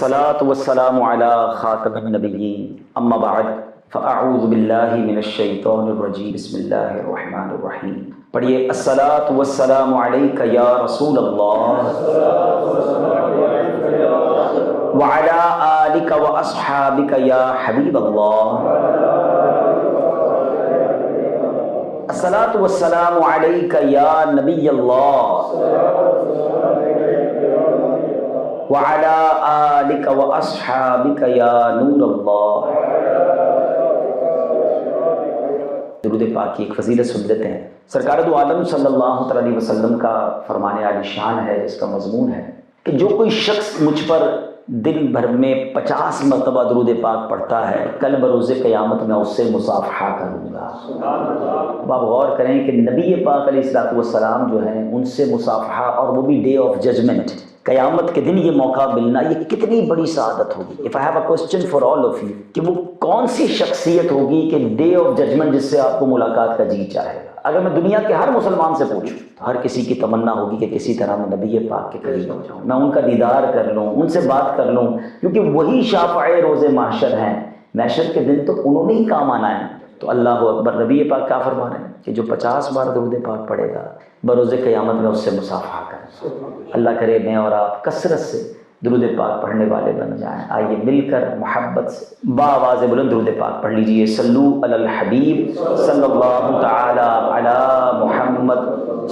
الصلاة والسلام على خاتم النبيين اما بعد فاعوذ باللہ من الشیطان الرجیم بسم اللہ الرحمن الرحیم. پڑھیے الصلاة والسلام علیک یا رسول اللہ وعلی آلک واصحابک یا حبیب اللہ. الصلاة والسلام علیک یا نبی اللہ وعلی آلک واصحابک یا نور اللہ. درود پاک کی ایک فضیلت سن لیتے ہیں. سرکار دو عالم صلی اللہ علیہ وسلم کا فرمان عالی شان ہے، جس کا مضمون ہے کہ جو کوئی شخص مجھ پر دن بھر میں 50 مرتبہ درود پاک پڑھتا ہے، کل بروز قیامت میں اس سے مصافحہ کروں گا. اب آپ غور کریں کہ نبی پاک علیہ السلام جو ہیں ان سے مصافحہ، اور وہ بھی ڈے آف ججمنٹ، قیامت کے دن یہ موقع ملنا، یہ کتنی بڑی سعادت ہوگی. If I have a question for all of you کہ وہ کون سی شخصیت ہوگی کہ ڈے آف ججمنٹ جس سے آپ کو ملاقات کا جی چاہے گا. اگر میں دنیا کے ہر مسلمان سے پوچھوں تو ہر کسی کی تمنا ہوگی کہ کسی طرح میں نبی پاک کے قریب ہو جاؤں، میں ان کا دیدار کر لوں، ان سے بات کر لوں، کیونکہ وہی شافع روز محشر ہیں. محشر کے دن تو انہوں نے ہی کام آنا ہے. تو اللہ اکبر. نبی پاک کیا فرما رہے ہیں کہ جو 50 بار درود پاک پڑھے گا بروز قیامت میں اس سے مصافحہ کریں. اللہ کرے میں اور آپ کثرت سے درود پاک پڑھنے والے بن جائیں. آئیے مل کر محبت سے بآواز بلند درود پاک پڑھ لیجئے. صلو علی الحبیب صلی اللہ تعالی علی محمد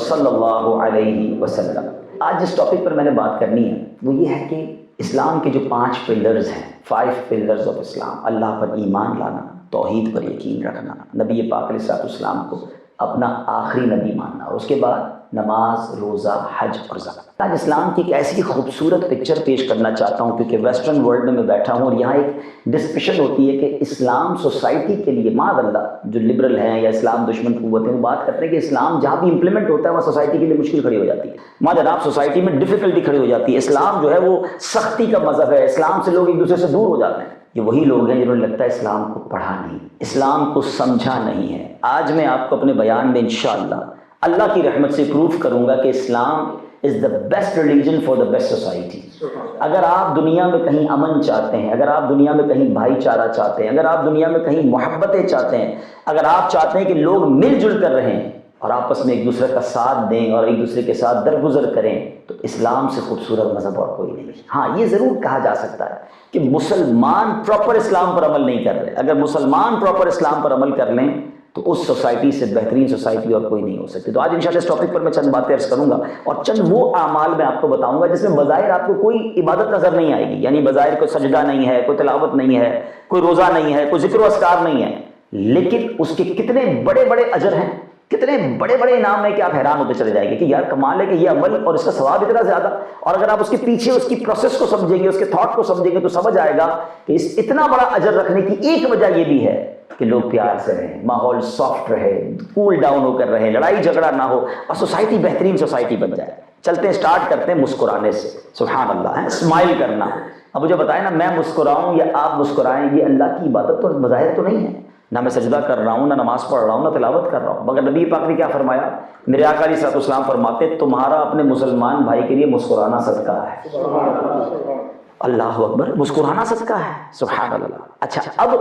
صلی اللہ علیہ وسلم. آج جس ٹاپک پر میں نے بات کرنی ہے وہ یہ ہے کہ اسلام کے جو 5 پلرز ہیں، 5 پلرز آف اسلام. اللہ پر ایمان لانا، توحید پر یقین رکھنا، نبی پاک علیہ السلام کو اپنا آخری نبی ماننا، اور اس کے بعد نماز، روزہ، حج اور زکات. آج اسلام کی ایک ایسی خوبصورت پکچر پیش کرنا چاہتا ہوں، کیونکہ ویسٹرن ورلڈ میں بیٹھا ہوں اور یہاں ایک ڈسکشن ہوتی ہے کہ اسلام سوسائٹی کے لیے، معاذ اللہ جو لبرل ہیں یا اسلام دشمن قوت ہیں وہ بات کرتے ہیں کہ اسلام جہاں بھی امپلیمنٹ ہوتا ہے وہاں سوسائٹی کے لیے مشکل کھڑی ہو جاتی ہے. ماں جناب سوسائٹی میں ڈیفیکلٹی کھڑی ہو جاتی ہے. اسلام جو ہے وہ سختی کا مذہب ہے، اسلام سے لوگ ایک دوسرے سے دور ہو جاتے ہیں. یہ وہی لوگ ہیں جنہوں نے لگتا ہے اسلام کو پڑھا نہیں، اسلام کو سمجھا نہیں ہے. آج میں آپ کو اپنے بیان میں انشاءاللہ اللہ کی رحمت سے پروف کروں گا کہ اسلام is the best religion for the best society. اگر آپ دنیا میں کہیں امن چاہتے ہیں، اگر آپ دنیا میں کہیں بھائی چارہ چاہتے ہیں، اگر آپ دنیا میں کہیں محبتیں چاہتے ہیں، اگر آپ چاہتے ہیں کہ لوگ مل جل کر رہیں اور آپس میں ایک دوسرے کا ساتھ دیں اور ایک دوسرے کے ساتھ درگزر کریں، تو اسلام سے خوبصورت مذہب اور کوئی نہیں. ہاں یہ ضرور کہا جا سکتا ہے کہ مسلمان پراپر اسلام پر عمل نہیں کر رہے. اگر مسلمان پراپر اسلام پر عمل کر لیں تو اس سوسائٹی سے بہترین سوسائٹی اور کوئی نہیں ہو سکتی. تو آج انشاءاللہ اس ٹاپک پر میں چند باتیں عرض کروں گا اور چند وہ اعمال میں آپ کو بتاؤں گا جس میں بظاہر آپ کو کوئی عبادت نظر نہیں آئے گی. یعنی بظاہر کوئی سجدہ نہیں ہے، کوئی تلاوت نہیں ہے، کوئی روزہ نہیں ہے، کوئی ذکر و اذکار نہیں ہے، لیکن اس کے کتنے بڑے بڑے اجر ہیں، کتنے بڑے بڑے انعام ہیں کہ آپ حیران ہوتے چلے جائیں گے کہ یار کمال ہے کہ یہ عمل اور اس کا ثواب اتنا زیادہ. اور اگر آپ اس کے پیچھے اس کی پروسیس کو سمجھیں گے، اس کے تھاٹ کو سمجھیں گے تو سمجھ آئے گا کہ اس اتنا بڑا اجر رکھنے کی ایک وجہ یہ بھی ہے کہ لوگ پیار سے رہیں، ماحول سافٹ رہے، کول ڈاؤن ہو کر رہیں، لڑائی جھگڑا نہ ہو اور سوسائٹی بہترین سوسائٹی بن جائے. چلتے ہیں، سٹارٹ کرتے ہیں مسکرانے سے. سبحان اللہ ہے، اسمائل کرنا. اب مجھے بتائیں نا، میں مسکراؤں یا آپ مسکرائیں، یہ اللہ کی عبادت تو بظاہر تو نہیں ہے. نہ میں سجدہ کر رہا ہوں، نہ نماز پڑھ رہا ہوں، نہ تلاوت کر رہا ہوں، مگر نبی پاک نے کیا فرمایا؟ میرے آقا علیہ السلام فرماتے تمہارا اپنے مسلمان بھائی کے لیے مسکرانا صدقہ ہے. اللہ اکبر. مسکرانا صدقہ ہے. سبحان اللہ. اچھا اب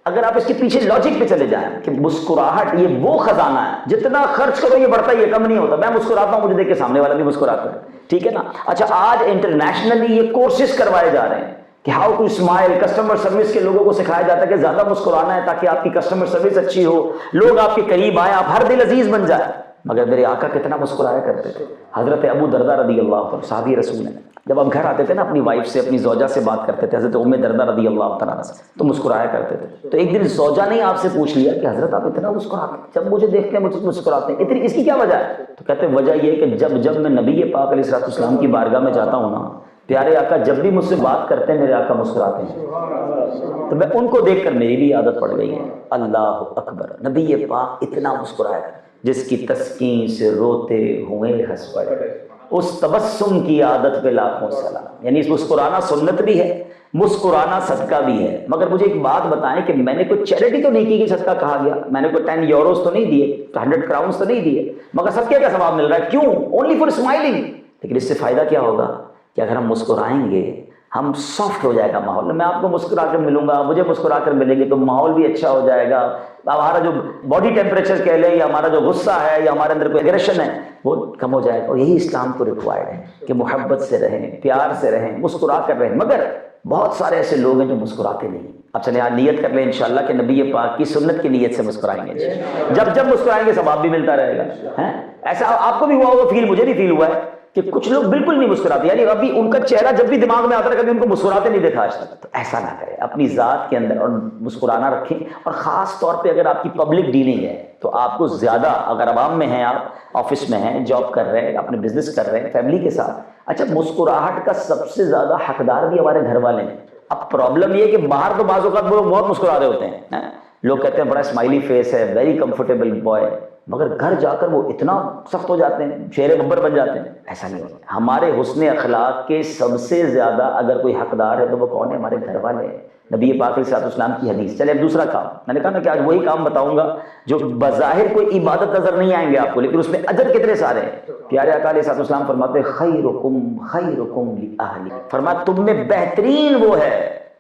اگر آپ اس کے پیچھے لاجک پہ چلے جائیں کہ مسکراہٹ یہ وہ خزانہ ہے، جتنا خرچ کرو یہ بڑھتا ہی ہے، کم نہیں ہوتا. میں مسکراتا ہوں، مجھے دیکھ کے سامنے والا بھی مسکراتا ہے. ٹھیک ہے نا. اچھا آج انٹرنیشنلی یہ کورسز کروائے جا رہے ہیں کہ how to smile. Customer service کے لوگوں کو سکھایا جاتا ہے کہ زیادہ مسکرانا ہے تاکہ آپ کی کسٹمر سروس اچھی ہو، لوگ آپ کے قریب آئیں، آپ ہر دل عزیز بن جائے. مگر میرے آقا کتنا مسکرایا کرتے تھے. حضرت ابو دردہ رضی اللہ عنہ صحابی رسول ہیں، جب آپ گھر آتے تھے نا اپنی وائف سے، اپنی زوجہ سے بات کرتے تھے، حضرت ام دردہ رضی اللہ تعالیٰ سے، تو مسکرایا کرتے تھے. تو ایک دن زوجہ نے آپ سے پوچھ لیا کہ حضرت آپ اتنا مسکراتے ہیں، جب مجھے دیکھتے ہیں مجھے مسکراتے ہیں، اتنی اس کی کیا وجہ ہے؟ تو کہتے ہیں وجہ یہ ہے کہ جب میں نبی پاک علیہ السلام کی بارگاہ میں جاتا ہوں نا، پیارے آقا جب بھی مجھ سے بات کرتے ہیں میرے آقا مسکراتے ہیں، تو میں ان کو دیکھ کر میری بھی عادت پڑ گئی ہے. اللہ اکبر. نبی پاک اتنا مسکرایا، جس کی تسکین سے روتے ہوئے ہنس پڑے، اس تبسم کی عادت پہ لاکھوں سلام. یعنی مسکرانا سنت بھی ہے، مسکرانا صدقہ بھی ہے. مگر مجھے ایک بات بتائیں کہ میں نے کوئی چیریٹی تو نہیں کی کہ صدقہ کہا گیا، میں نے کوئی 10 یوروز تو نہیں دیے، 100 کراؤنز تو نہیں دیے، مگر صدقے کا ثواب مل رہا ہے. کیوں؟ Only for smiling. لیکن اس سے فائدہ کیا ہوگا کہ اگر ہم مسکرائیں گے ہم سافٹ ہو جائے گا ماحول. میں آپ کو مسکرا کر ملوں گا, مجھے مسکرا کر ملیں گے تو ماحول بھی اچھا ہو جائے گا. ہمارا جو باڈی ٹیمپریچر کہہ لیں یا ہمارا جو غصہ ہے یا ہمارے اندر کوئی ایگریشن ہے وہ کم ہو جائے گا. اور یہی اسلام کو ریکوائرڈ ہے کہ محبت سے رہیں, پیار سے رہیں, مسکرا کر رہیں. مگر بہت سارے ایسے لوگ ہیں جو مسکراتے نہیں. اب چلیں آج نیت کر لیں انشاءاللہ کہ نبی پاک کی سنت کی نیت سے مسکرائیں گے. جب جب مسکرائیں گے ثواب بھی ملتا رہے گا. ایسا آپ کو بھی ہوا ہوگا, فیل مجھے بھی فیل ہوا ہے کہ کچھ لوگ بالکل نہیں مسکراتے, یعنی ابھی ان کا چہرہ جب بھی دماغ میں آتا ہے کبھی ان کو مسکراتے نہیں دیکھا آج تک. تو ایسا نہ کریں, اپنی ذات کے اندر اور مسکرانا رکھیں. اور خاص طور پہ اگر آپ کی پبلک ڈیلنگ ہے تو آپ کو زیادہ, اگر عوام میں ہیں, آپ آفس میں ہیں, جاب کر رہے ہیں, اپنے بزنس کر رہے ہیں, فیملی کے ساتھ, اچھا مسکراہٹ کا سب سے زیادہ حقدار بھی ہمارے گھر والے ہیں. اب پرابلم یہ ہے کہ باہر تو بعض اوقات وہ بہت مسکرا رہے ہوتے ہیں, لوگ کہتے ہیں بڑا اسمائلی فیس ہے, ویری کمفرٹیبل بوائے, مگر گھر جا کر وہ اتنا سخت ہو جاتے ہیں, شیر ببر بن جاتے ہیں. ایسا نہیں ہوتا. ہمارے حسن اخلاق کے سب سے زیادہ اگر کوئی حقدار ہے تو وہ کون ہے؟ ہمارے گھر والے ہیں. نبی پاک علیہ الصلوۃ والسلام کی حدیث. چلے اب دوسرا کام, میں نے کہا نا کہ آج وہی کام بتاؤں گا جو بظاہر کوئی عبادت نظر نہیں آئیں گے آپ کو, لیکن اس میں اجر کتنے سارے ہیں. پیارے آقا علیہ الصلوۃ والسلام فرماتے ہیں خیرکم خیرکم لأہلی, فرمایا تم میں بہترین وہ ہے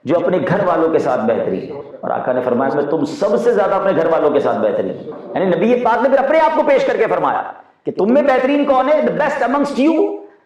جو اپنے گھر والوں کے ساتھ بہترین ہے. اور آقا نے فرمایا میں تم سب سے زیادہ اپنے گھر والوں کے ساتھ بہترین. یعنی نبی پاک نے پھر اپنے آپ کو پیش کر کے فرمایا کہ تم میں بہترین کون ہے؟ the best amongst you,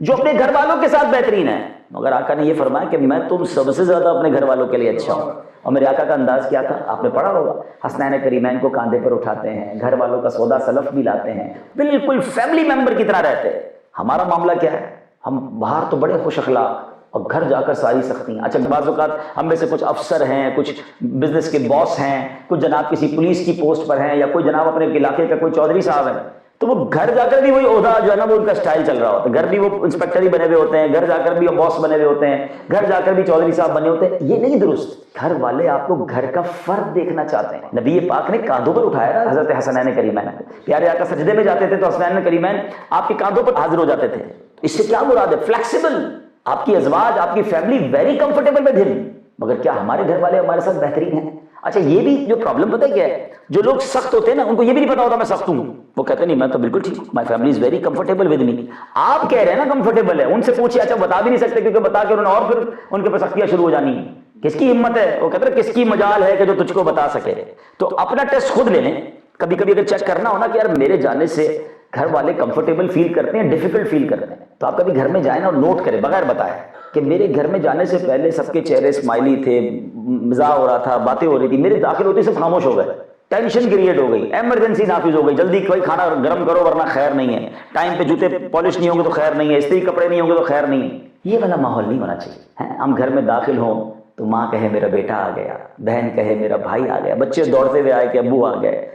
جو اپنے گھر والوں کے ساتھ بہترین ہے. مگر آقا نے یہ فرمایا کہ میں تم سب سے زیادہ اپنے گھر والوں کے لیے اچھا ہوں. اور میرے آقا کا انداز کیا تھا آپ نے پڑھا ہوگا, حسنین کریمین کو کاندھے پر اٹھاتے ہیں, گھر والوں کا سودا سلف بھی لاتے ہیں, بالکل فیملی ممبر کی طرح رہتے ہیں. ہمارا معاملہ کیا ہے؟ ہم باہر تو بڑے خوش اخلاق اور گھر جا کر ساری سختی. اچھا بعض اوقات ہم میں سے کچھ افسر ہیں, کچھ بزنس کے باس ہیں, کچھ جناب کسی پولیس کی پوسٹ پر ہیں, یا کوئی جناب اپنے علاقے کا کوئی چودھری صاحب ہے, تو وہ گھر جا کر بھی وہی عہدہ جو ہے نا وہ ان کا سٹائل چل رہا ہوتا ہے. گھر بھی وہ انسپیکٹر ہی بنے ہوئے ہوتے ہیں, گھر جا کر بھی وہ باس بنے ہوئے ہوتے ہیں, گھر جا کر بھی چودھری صاحب بنے ہوتے ہیں. یہ نہیں درست. گھر والے آپ کو گھر کا فرد دیکھنا چاہتے ہیں. نبی پاک نے کاندھوں پر اٹھایا نا حضرت حسنین کریمین کو. پیارے آقا سجدے میں جاتے تھے تو حسنین کریمین آپ کے کاندھوں پر حاضر ہو جاتے تھے. اس سے کیا مراد ہے؟ فلیکسیبل. آپ کی ازواج, آپ کی فیملی ویری کمفرٹیبل ود ہم. مگر کیا ہمارے گھر والے ہمارے ساتھ بہترین ہیں؟ اچھا یہ بھی جو پرابلم پتہ کیا ہے, جو لوگ سخت ہوتے ہیں نا ان کو یہ بھی نہیں پتا ہوتا میں سخت ہوں. وہ کہتے ہیں نہیں میں تو بالکل ٹھیک ہوں, my family is very comfortable with me. آپ کہہ رہے ہیں نا کمفرٹیبل ہے, ان سے پوچھیے. اچھا بتا بھی نہیں سکتے کیونکہ بتا کے انہوں نے اور پھر ان کے اوپر سختیاں شروع ہو جانی. کس کی ہمت ہے؟ وہ کہتے ہیں کس کی مجال ہے کہ جو تجھ کو بتا سکے. تو اپنا ٹیسٹ خود لے لیں. کبھی کبھی اگر چیک کرنا ہونا کہ یار میرے جانے سے گھر والے کمفرٹیبل فیل کرتے ہیں, ڈیفیکلٹ فیل کرتے ہیں, تو آپ کبھی گھر میں جائیں نا اور نوٹ کریں بغیر بتائے کہ میرے گھر میں جانے سے پہلے سب کے چہرے اسمائلی تھے, مزاح ہو رہا تھا, باتیں ہو رہی تھی, میرے داخل ہوتے سب خاموش ہو گئے, ٹینشن کریٹ ہو گئی, ایمرجنسی نافذ ہو گئی, جلدی کوئی کھانا گرم کرو ورنہ خیر نہیں ہے, ٹائم پہ جوتے پالش نہیں ہوں گے تو خیر نہیں ہے, استری کپڑے نہیں ہوں گے تو خیر نہیں ہے. یہ والا ماحول نہیں ہونا چاہیے. ہم گھر میں داخل ہوں تو ماں کہے میرا بیٹا آ گیا, بہن کہے میرا بھائی آ گیا, بچے دوڑتے ہوئے آئے کہ ابو آ گئے,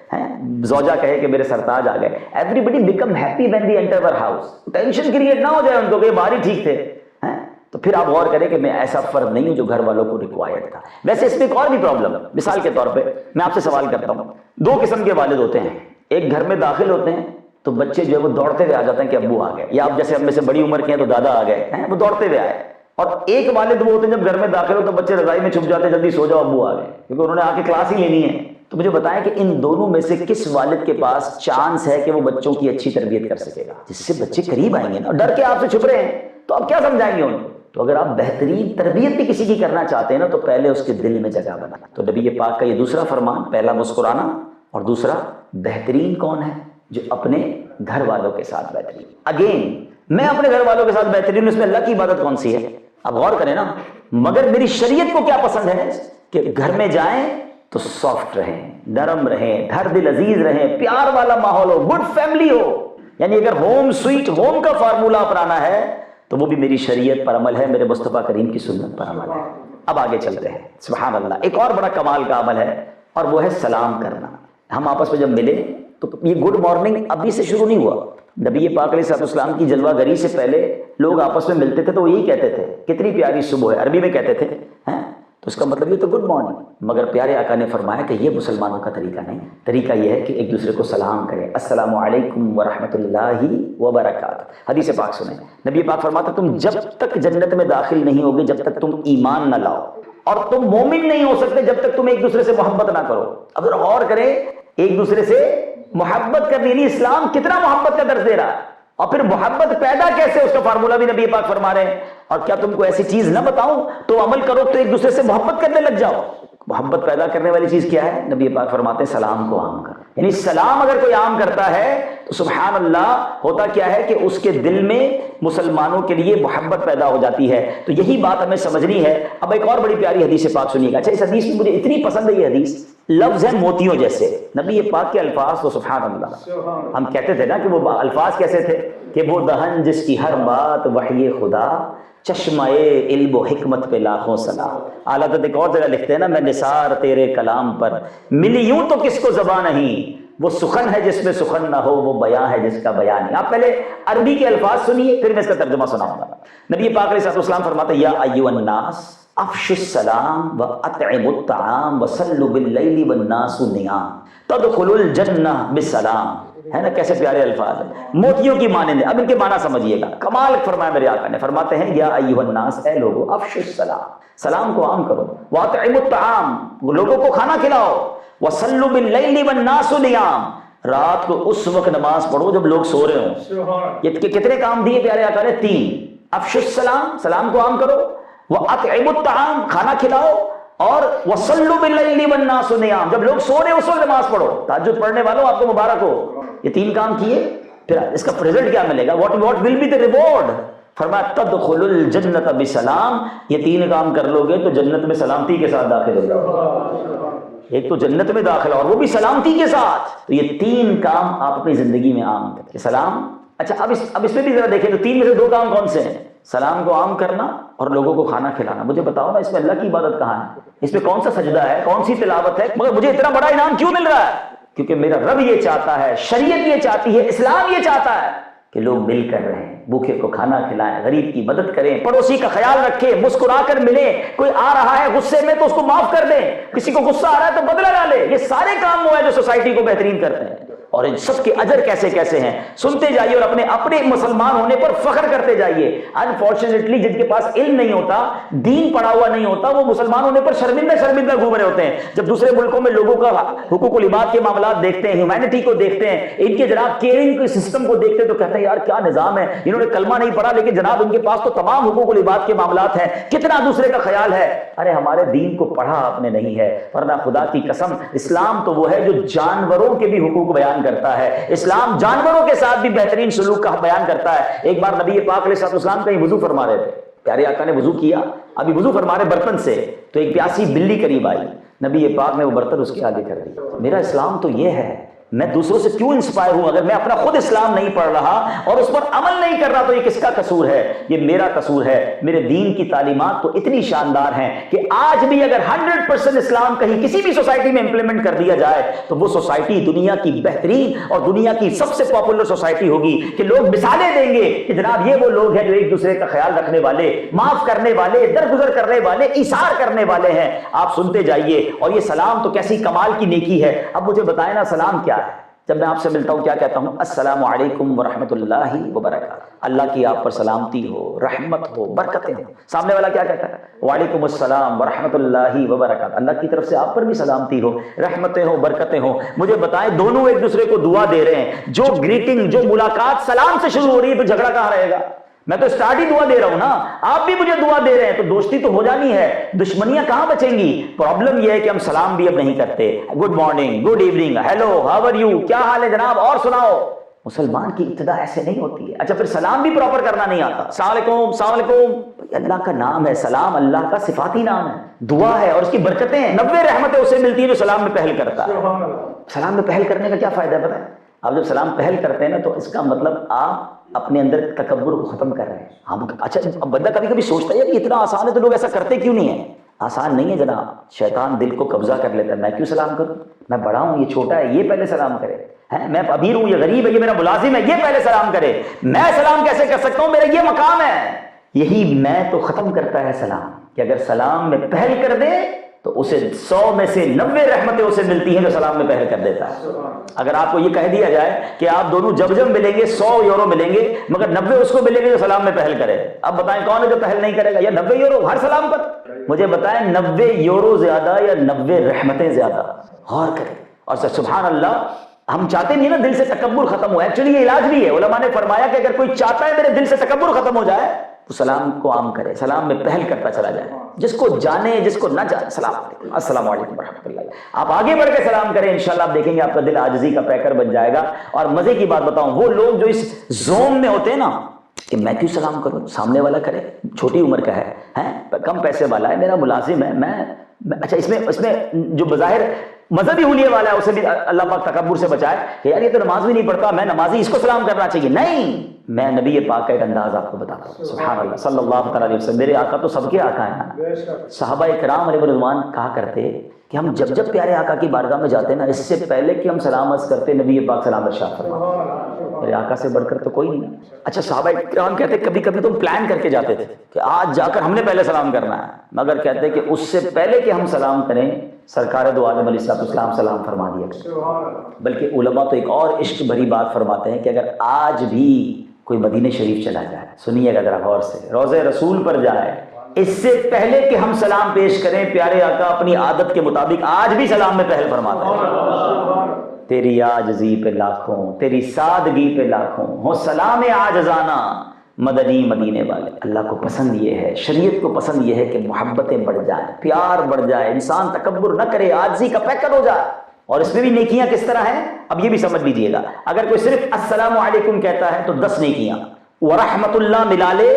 زوجہ کہے کہ میرے سرتاج آ گئے. Everybody became happy when the enter our house. Tension create نہ ہو جائے ان کو کہ باہر ہی ٹھیک تھے. تو پھر آپ غور کریں کہ میں ایسا فرد نہیں ہوں جو گھر والوں کو ریکوائرڈ تھا. ویسے اس میں ایک اور بھی پرابلم ہے. مثال کے طور پہ میں آپ سے سوال کرتا ہوں, دو قسم کے والد ہوتے ہیں. ایک گھر میں داخل ہوتے ہیں تو بچے جو ہے وہ دوڑتے ہوئے آ جاتے ہیں کہ ابو آ گئے, یا آپ جیسے ہم میں سے بڑی عمر کے ہیں تو دادا آ گئے, وہ دوڑتے ہوئے آئے. اور ایک والد وہ ہوتے ہیں جب گھر میں داخل ہو تو بچے رضائی میں چھپ جاتے ہیں, جلدی سو جاؤ ابو آ گئے, کیونکہ انہوں نے آ کے کلاس ہی لینی ہے. تو مجھے بتائیں کہ ان دونوں میں سے کس والد کے پاس چانس ہے کہ وہ بچوں کی اچھی تربیت کر سکے گا, جس سے بچے قریب آئیں گے نا. ڈر کے آپ سے چھپ رہے ہیں تو آپ کیا سمجھائیں گے ان کو؟ تو اگر آپ بہترین تربیت بھی کسی کی کرنا چاہتے ہیں نا تو پہلے اس کے دل میں جگہ بنا. تو نبی پاک کا یہ دوسرا فرمان, پہلا مسکرانا اور دوسرا بہترین کون ہے؟ جو اپنے گھر والوں کے ساتھ بہترین. اگین میں اپنے گھر والوں کے ساتھ بہترین, اس میں اللہ کی عبادت کون سی ہے؟ اب غور کریں نا. مگر میری شریعت کو کیا پسند ہے کہ گھر میں جائیں تو سافٹ رہیں, نرم رہیں, گھر دل عزیز رہیں, پیار والا ماحول ہو, گڈ فیملی ہو. یعنی اگر ہوم سویٹ ہوم کا فارمولہ اپنانا ہے تو وہ بھی میری شریعت پر عمل ہے, میرے مصطفیٰ کریم کی سنت پر عمل ہے. اب آگے چلتے ہیں. سبحان اللہ, ایک اور بڑا کمال کا عمل ہے اور وہ ہے سلام کرنا. ہم آپس میں جب ملے تو یہ گڈ مارننگ ابھی سے شروع نہیں ہوا. نبی پاک علیہ الصلوۃ والسلام کی جلوہ گری سے پہلے لوگ آپس میں ملتے تھے تو وہ یہی کہتے تھے کتنی پیاری صبح ہے, عربی میں کہتے تھے, تو اس کا مطلب یہ تو گڈ مارننگ. مگر پیارے آقا نے فرمایا کہ یہ مسلمانوں کا طریقہ نہیں. طریقہ یہ ہے کہ ایک دوسرے کو سلام کریں, السلام علیکم ورحمۃ اللہ وبرکاتہ. حدیث پاک سنیں, نبی پاک فرماتا تم جب تک جنت میں داخل نہیں ہوگے جب تک تم ایمان نہ لاؤ, اور تم مومن نہیں ہو سکتے جب تک تم ایک دوسرے سے محبت نہ کرو. اب غور کریں, ایک دوسرے سے محبت کرنی, یعنی اسلام کتنا محبت کا درس دے رہا ہے. اور پھر محبت پیدا کیسے، اس کا فارمولہ بھی نبی پاک فرما رہے ہیں، اور کیا تم کو ایسی چیز نہ بتاؤں تو عمل کرو تو ایک دوسرے سے محبت کرنے لگ جاؤ۔ محبت پیدا کرنے والی چیز کیا ہے؟ نبی پاک فرماتے ہیں سلام کو عام کر، یعنی سلام اگر کوئی عام کرتا ہے تو سبحان اللہ ہوتا کیا ہے کہ اس کے دل میں مسلمانوں کے لیے محبت پیدا ہو جاتی ہے۔ تو یہی بات ہمیں سمجھنی ہے۔ اب ایک اور بڑی پیاری حدیث پاک سنیے گا۔ اچھا، اس حدیث میں مجھے اتنی پسند ہے یہ حدیث، لفظ ہے موتیوں جیسے، نبی پاک کے الفاظ تو سبحان اللہ۔ ہم کہتے تھے نا کہ وہ الفاظ کیسے تھے کہ وہ دہن جس کی ہر بات وحی خدا، چشمہ علم و حکمت پہ لاکھوں سلام۔ اعلیٰ حضرت ایک اور جگہ لکھتے ہیں نا، میں نثار تیرے کلام پر ملی یوں تو کس کو زبان نہیں، وہ سخن ہے جس میں سخن نہ ہو، وہ بیان ہے جس کا بیان نہیں۔ آپ پہلے عربی کے الفاظ سنیے پھر میں اس کا ترجمہ سناؤں گا۔ نبی پاک علیہ السلام فرماتے ہیں یا ایھا الناس افشوا السلام واطعموا الطعام وصلوا باللیل والناس نیام تدخلوا الجنہ بالسلام۔ ہے نا کیسے پیارے الفاظ ہیں، موتیوں کی مانند۔ اب ان کے معنی سمجھیے گا، کمال فرمایا میرے آقا نے، فرماتے ہیں یا ایھا الناس، اے لوگو، افشوا السلام، سلام کو عام کرو، واطعموا الطعام، لوگوں کو کھانا کھلاؤ، وصلوا باللیل والناس نیام، رات کو اس وقت نماز پڑھو جب لوگ سو رہے ہوں۔ یہ کتنے کام دیے پیارے آقا نے؟ 3۔ افشوا السلام، سلام کو عام کرو، واطعموا الطعام، کھانا کھلاؤ، اور وصلوا باللیل والناس نیام، جب لوگ سو رہے ہیں اس وقت نماز پڑھو۔ تہجد پڑھنے والوں آپ کو مبارک ہو، یہ 3 کام کیے، پھر اس کا رزلٹ کیا ملے گا؟ What will be the reward? فرمایا تدخلوا الجنۃ بسلام، یہ 3 کام کر لو گے تو جنت میں سلامتی کے ساتھ داخل ہو جاؤ۔ ایک تو جنت میں داخل اور وہ بھی سلامتی کے ساتھ۔ تو یہ 3 کام آپ اپنی زندگی میں عام کریں، سلام۔ اچھا اب اس میں بھی ذرا دیکھیں تو 3 میں سے 2 کام کون سے ہیں؟ سلام کو عام کرنا اور لوگوں کو کھانا کھلانا۔ مجھے بتاؤ نا، اس میں اللہ کی عبادت کہاں ہے؟ اس میں کون سا سجدہ ہے، کون سی تلاوت ہے؟ مگر مجھے اتنا بڑا انعام کیوں مل رہا ہے؟ کیونکہ میرا رب یہ چاہتا ہے، شریعت یہ چاہتی ہے، اسلام یہ چاہتا ہے کہ لوگ مل کر رہیں، بھوکے کو کھانا کھلائیں، غریب کی مدد کریں، پڑوسی کا خیال رکھیں، مسکرا کر ملیں، کوئی آ رہا ہے غصے میں تو اس کو معاف کر دیں، کسی کو غصہ آ رہا ہے تو بدلہ نہ لے۔ یہ سارے کام وہ ہیں جو سوسائٹی کو بہترین کرتے ہیں، اور ان سب کے اجر کیسے کیسے ہیں سنتے جائیے، اور اپنے مسلمان ہونے پر فخر کرتے جائیے۔ انفارچونیٹلی جن کے پاس علم نہیں ہوتا، دین پڑھا ہوا نہیں ہوتا، وہ مسلمان ہونے پر شرمندہ گھوم رہے ہوتے ہیں۔ جب دوسرے ملکوں میں لوگوں کا حقوق العباد کے معاملات دیکھتے ہیں، ہیومینٹی کو دیکھتے ہیں، ان کے جناب کیئرنگ کے سسٹم کو دیکھتے ہیں تو کہتے ہیں یار کیا نظام ہے، انہوں نے کلمہ نہیں پڑھا لیکن جناب ان کے پاس تو تمام حقوق العباد کے معاملات ہیں، کتنا دوسرے کا خیال ہے۔ ارے ہمارے دین کو پڑھا آپ نے نہیں ہے، ورنہ خدا کی قسم اسلام تو وہ ہے جو جانوروں کے بھی حقوق بیان کرتا ہے، اسلام جانوروں کے ساتھ بھی بہترین سلوک کا بیان کرتا ہے۔ ایک بار نبی پاک علیہ السلام کہیں وضو فرما رہے تھے، پیارے آقا نے وضو کیا، ابھی وضو فرما رہے برتن سے، تو ایک پیاسی بلی قریب آئی، نبی پاک نے وہ برتن اس کے آگے کر دی۔ میرا اسلام تو یہ ہے، میں دوسروں سے کیوں انسپائر ہوں؟ اگر میں اپنا خود اسلام نہیں پڑھ رہا اور اس پر عمل نہیں کر رہا تو یہ کس کا قصور ہے؟ یہ میرا قصور ہے۔ میرے دین کی تعلیمات تو اتنی شاندار ہیں کہ آج بھی اگر 100% اسلام کہیں کسی بھی سوسائٹی میں امپلیمنٹ کر دیا جائے تو وہ سوسائٹی دنیا کی بہترین اور دنیا کی سب سے پاپولر سوسائٹی ہوگی، کہ لوگ مثالیں دیں گے کہ جناب یہ وہ لوگ ہیں جو ایک دوسرے کا خیال رکھنے والے، معاف کرنے والے، درگزر کرنے والے، ایثار کرنے والے ہیں۔ آپ سنتے جائیے۔ اور یہ سلام تو کیسی کمال کی نیکی ہے۔ اب مجھے بتائیں نا سلام کیا ہے؟ جب میں آپ سے ملتا ہوں کیا کہتا ہوں؟ السلام علیکم ورحمۃ اللہ وبرکاتہ، اللہ کی آپ پر سلامتی ہو، رحمت ہو، برکتیں ہو۔ سامنے والا کیا کہتا ہے؟ وعلیکم السلام ورحمۃ اللہ وبرکاتہ، اللہ کی طرف سے آپ پر بھی سلامتی ہو، رحمتیں ہو، برکتیں ہو۔ مجھے بتائیں دونوں ایک دوسرے کو دعا دے رہے ہیں، جو گریٹنگ، جو ملاقات سلام سے شروع ہو رہی ہے تو جھگڑا کہاں رہے گا؟ میں تو اسٹارٹ ہی دعا دے رہا ہوں نا، آپ بھی مجھے دعا دے رہے ہیں، تو دوستی تو ہو جانی ہے، دشمنیاں کہاں بچیں گی؟ پرابلم یہ ہے کہ ہم سلام بھی اب نہیں کرتے، good morning, good evening, hello, how are you, کیا حال ہے جناب، اور سناؤ۔ مسلمان کی ابتدا ایسے نہیں ہوتی ہے۔ اچھا پھر سلام بھی پراپر کرنا نہیں آتا، السلام علیکم، السلام علیکم، اللہ کا نام ہے سلام، اللہ کا صفاتی نام ہے، دعا ہے اور اس کی برکتیں ہیں، 90 رحمتیں اسے ملتی ہیں جو سلام میں پہل کرتا ہے۔ سلام میں پہل کرنے کا کیا فائدہ ہے بتائیں؟ آپ جب سلام پہل کرتے ہیں نا تو اس کا مطلب آپ اپنے اندر تکبر کو ختم کر رہے ہیں۔ ہم اچھا اب بندہ کبھی کبھی سوچتا ہے کہ اتنا آسان ہے تو لوگ ایسا کرتے کیوں نہیں ہیں؟ آسان نہیں ہے جناب، شیطان دل کو قبضہ کر لیتا ہے، میں کیوں سلام کروں، میں بڑا ہوں، یہ چھوٹا ہے، یہ پہلے سلام کرے، میں امیر ہوں، یہ غریب ہے، یہ میرا ملازم ہے، یہ پہلے سلام کرے، میں سلام کیسے کر سکتا ہوں، میرا یہ مقام ہے۔ یہی میں تو ختم کرتا ہے سلام، کہ اگر سلام میں پہل کر دے تو اسے 100 میں سے 90 رحمتیں اسے ملتی ہیں جو سلام میں پہل کر دیتا ہے۔ اگر آپ کو یہ کہہ دیا جائے کہ آپ دونوں جب ملیں گے 100 یورو ملیں گے، مگر 90 اس کو ملیں گے جو سلام میں پہل کرے، اب بتائیں کون ہے جو پہل نہیں کرے گا؟ یا 90 یورو ہر سلام پر؟ مجھے بتائیں 90 یورو زیادہ یا 90 رحمتیں زیادہ؟ غور کریں۔ اور سبحان اللہ، ہم چاہتے نہیں نا دل سے تکبر ختم ہو. ایکچولی یہ علاج بھی ہے. علماء نے فرمایا کہ اگر کوئی چاہتا ہے میرے دل سے تکبر ختم ہو جائے تو سلام کو عام کرے, سلام میں پہل کرتا چلا جائے. جس کو جانے جس کو نہ جانے, السلام علیکم, السلام علیکم ورحمۃ اللہ, آپ آگے بڑھ کے سلام کریں. انشاءاللہ آپ دیکھیں گے آپ کا دل عاجزی کا پیکر بن جائے گا. اور مزے کی بات بتاؤں, وہ لوگ جو اس زوم میں ہوتے ہیں نا کہ میں کیوں سلام کروں, سامنے والا کرے, چھوٹی عمر کا ہے, کم پیسے والا ہے, میرا ملازم ہے, میں اچھا اس میں جو بظاہر مذہبی حلیے والا ہے اسے بھی اللہ پاک تکبر سے بچائے کہ یار یہ تو نماز بھی نہیں پڑھتا, میں نمازی, اس کو سلام کرنا چاہیے. نہیں, میں نبی پاک کا ایک انداز آپ کو بتاتا ہوں. سبحان اللہ, صلی اللہ علیہ وسلم. میرے آقا تو سب کے آقا ہیں نا. صحابہ کرام علیہ رضوان کہا کرتے کہ ہم جب پیارے آقا کی بارگاہ میں جاتے ہیں نا, اس سے پہلے کہ ہم سلام عرض کرتے نبی پاک سلام ارشاد فرماتے, میرے آقا سے بڑھ کر تو کوئی نہیں. اچھا صحابہ کرام کہتے کبھی کبھی تو پلان کر کے جاتے تھے کہ آج جا کر ہم نے پہلے سلام کرنا ہے, مگر کہتے کہ اس سے پہلے کہ ہم سلام کریں سرکار دو عالم علیہ السلام سلام فرما دیا کرتے. بلکہ علماء تو ایک اور عشق بھری بات فرماتے ہیں کہ اگر آج بھی کوئی مدینہ شریف چلا جائے, سنیے گا ذرا غور سے, روضہ رسول پر جائے, اس سے پہلے کہ ہم سلام پیش کریں پیارے آقا اپنی عادت کے مطابق آج بھی سلام میں پہل فرماتے ہیں. تیری عاجزی پہ لاکھوں, تیری سادگی پہ لاکھوں, ہو سلام عاجزانہ مدنی مدینے والے. اللہ کو پسند یہ ہے, شریعت کو پسند یہ ہے کہ محبتیں بڑھ جائیں, پیار بڑھ جائے, انسان تکبر نہ کرے, عاجزی کا پیکر ہو جائے. اور اس میں بھی نیکیاں کس طرح ہیں اب یہ بھی سمجھ لیجئے گا. اگر کوئی صرف السلام علیکم کہتا ہے تو 10 نیکیاں, ورحمت اللہ ملا لے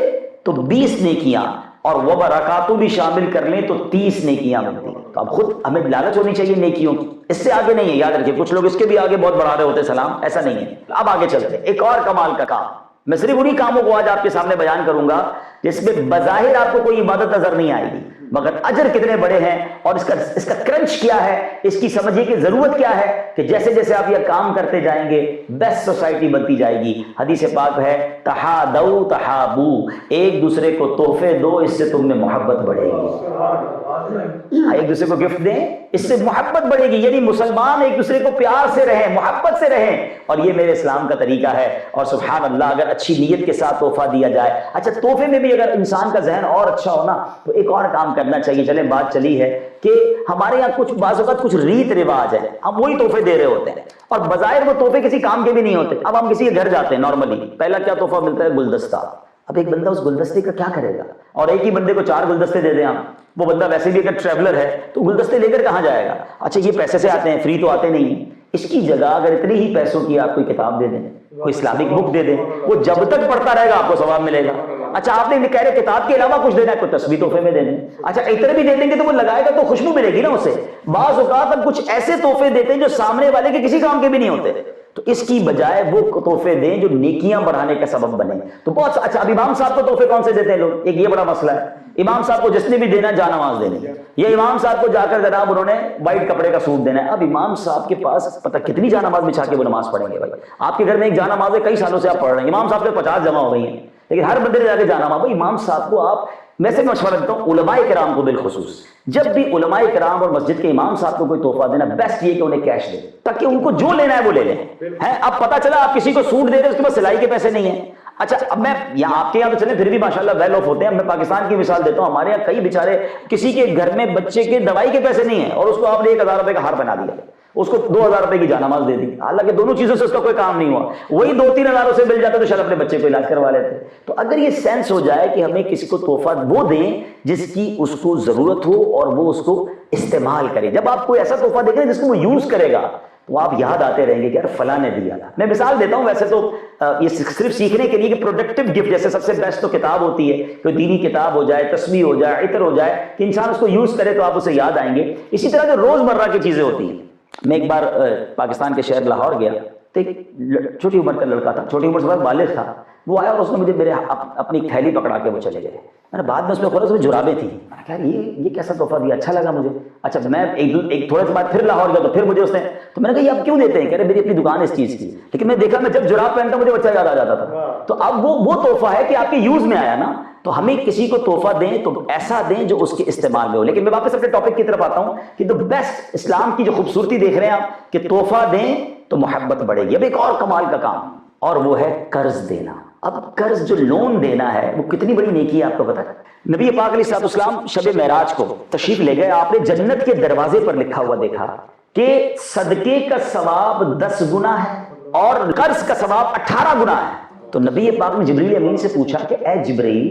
تو 20 نیکیاں, اور وبرکاتہ بھی شامل کر لیں تو 30 نیکیاں ملتی ہیں. تو اب خود ہمیں لالچ ہونی چاہیے نیکیوں کی, اس سے آگے نہیں ہے. یاد رکھیے کچھ لوگ اس کے بھی آگے بہت بڑھا رہے ہوتے سلام, ایسا نہیں ہے. اب آگے چلتے ہیں, ایک اور کمال کا کام. میں صرف انہی کاموں کو آج آپ کے سامنے بیان کروں گا جس میں بظاہر آپ کو کوئی عبادت نظر نہیں آئے گی, مگر اجر کتنے بڑے ہیں اور اس کا کرنچ کیا ہے, اس کی سمجھیے کہ ضرورت کیا ہے کہ جیسے جیسے آپ یہ کام کرتے جائیں گے بیسٹ سوسائٹی بنتی جائے گی. حدیث پاک ہے تحادو تحابو, ایک دوسرے کو تحفے دو, اس سے تم میں محبت بڑھے گی. ایک دوسرے کو گفٹ دیں, اس سے محبت بڑھے گی. یعنی مسلمان ایک دوسرے کو پیار سے رہیں, محبت سے رہیں, اور یہ میرے اسلام کا طریقہ ہے. اور سبحان اللہ اگر اچھی نیت کے ساتھ تحفہ دیا جائے. اچھا تحفے میں بھی اگر انسان کا ذہن اور اچھا ہونا تو ایک اور کام کرنا چاہیے. چلیں بات چلی ہے کہ ہمارے یہاں کچھ بعض اوقات کچھ ریت رواج ہے, ہم وہی تحفے دے رہے ہوتے ہیں اور بظاہر وہ تحفے کسی کام کے بھی نہیں ہوتے. اب ہم کسی کے گھر جاتے ہیں, نارملی پہلا کیا تحفہ ملتا ہے, گلدستہ. اب ایک بندہ اس گلدستے کا کیا کرے گا, اور ایک ہی بندے کو 4 گلدستے دے دیں ہم, وہ بندہ ویسے بھی اگر ٹریولر ہے تو گلدستے لے کر کہاں جائے گا. اچھا یہ پیسے سے آتے ہیں, فری تو آتے نہیں ہیں. اس کی جگہ اگر اتنی ہی پیسوں کی آپ کوئی کتاب دے دیں, کوئی اسلامک بک دے دیں, وہ جب تک پڑھتا رہے گا آپ کو ثواب ملے گا. اچھا آپ نے کہہ رہے کتاب کے علاوہ کچھ دینا ہے, کوئی تسبیح تحفے میں دے دیں. اچھا اتنے بھی دے دیں گے تو وہ لگائے گا تو خوشبو ملے گی نا اسے. بعض اوقات ہم کچھ ایسے تحفے دیتے ہیں جو سامنے والے کے کسی کام کے بھی نہیں ہوتے, تو اس کی بجائے وہ تحفے دیں جو نیکیاں بڑھانے کا سبب بنے. تو بہت اچھا. اب امام صاحب کو تحفے کون سے دیتے ہیں لوگ, ایک یہ بڑا مسئلہ ہے. امام صاحب کو جس نے بھی دینا جا نماز دینی, یہ امام صاحب کو جا کر جناب انہوں نے وائٹ کپڑے کا سوٹ دینا ہے. اب امام صاحب کے پاس پتہ کتنی جا نماز بچھا کے وہ نماز پڑھیں گے. بھائی آپ کے گھر میں ایک جا نماز ہے, کئی سالوں سے آپ پڑھ رہے ہیں, امام صاحب کے 50 جمع ہو گئی ہیں, لیکن ہر بندے نے جا کے جانا ماں. امام صاحب کو آپ, میں سے مشورہ دیتا ہوں علماء کرام کو بالخصوص, جب بھی علماء کرام اور مسجد کے امام صاحب کو کوئی تحفہ دینا, بیسٹ یہ کہ انہیں کیش دے تاکہ ان کو جو لینا ہے وہ لے لیں. اب پتہ چلا آپ کسی کو سوٹ دے دیں, اس کے پاس سلائی کے پیسے نہیں ہیں. اچھا اب میں یہاں آپ کے یہاں تو چلیں پھر بھی ماشاءاللہ ویل آف ہوتے ہیں. میں پاکستان کی مثال دیتا ہوں, ہمارے یہاں کئی بیچارے کسی کے گھر میں بچے کے دوائی کے پیسے نہیں ہیں اور اس کو آپ نے 1000 روپے کا ہار بنا دیا, اس کو 2000 روپے کی جانماز دے دی. حالانکہ دونوں چیزوں سے اس کا کوئی کام نہیں ہوا, وہی 2-3 ہزاروں سے مل جاتا تو شاید اپنے بچے کو علاج کروا لیتے. تو اگر یہ سینس ہو جائے کہ ہمیں کسی کو تحفہ وہ دیں جس کی اس کو ضرورت ہو اور وہ اس کو استعمال کرے. جب آپ کوئی ایسا تحفہ دیکھیں جس کو وہ یوز کرے گا تو آپ یاد آتے رہیں گے کہ یار فلاں نے دیا تھا. میں مثال دیتا ہوں, ویسے تو یہ صرف سیکھنے کے لیے کہ پروڈکٹیو گفٹ, جیسے سب سے بیسٹ تو کتاب ہوتی ہے, کوئی دینی کتاب ہو جائے, تسبیح ہو جائے, عطر ہو جائے, کہ انسان اس کو یوز کرے تو آپ اسے یاد آئیں گے. اسی طرح جو روزمرہ کی چیزیں ہوتی ہیں. میں ایک بار پاکستان کے شہر لاہور گیا تو ایک چھوٹی عمر کا لڑکا تھا, چھوٹی عمر سے بعد بالغ تھا, وہ آیا اور اس نے مجھے میرے اپنی تھیلی پکڑا کے وہ چلے گئے. میں نے بعد میں اس میں کھولا, اس میں جرابیں تھیں. میں نے کہا یہ کیسا تحفہ دیا, اچھا لگا مجھے. اچھا میں ایک تھوڑے سے بعد پھر لاہور گیا تو پھر مجھے اس نے, تو میں نے کہا یہ آپ کیوں دیتے ہیں, کہہ رہے میری اپنی دکان ہے اس چیز کی. لیکن میں دیکھا میں جب جراب پہنتا مجھے بچہ یاد آ جاتا تھا. تو اب وہ تحفہ ہے کہ آپ کے یوز میں آیا نا, تو ہمیں کسی کو تحفہ دیں تو ایسا دیں جو اس کے استعمال میں ہو. لیکن میں واپس اپنے ٹاپک کی طرف آتا ہوں کہ تو بیسٹ اسلام کی جو خوبصورتی دیکھ رہے ہیں آپ کہ تحفہ دیں تو محبت بڑھے گی. اب ایک اور کمال کا کام, اور وہ ہے قرض دینا. اب قرض جو لون دینا ہے وہ کتنی بڑی نیکی ہے آپ کو پتہ ہے. نبی پاک علیہ الصلوۃ والسلام شب معراج کو تشریف لے گئے, آپ نے جنت کے دروازے پر لکھا ہوا دیکھا کہ صدقے کا ثواب 10 گنا ہے اور قرض کا ثواب 18 گنا ہے. تو نبی پاک نے جبریل امین سے پوچھا کہ اے جبریل،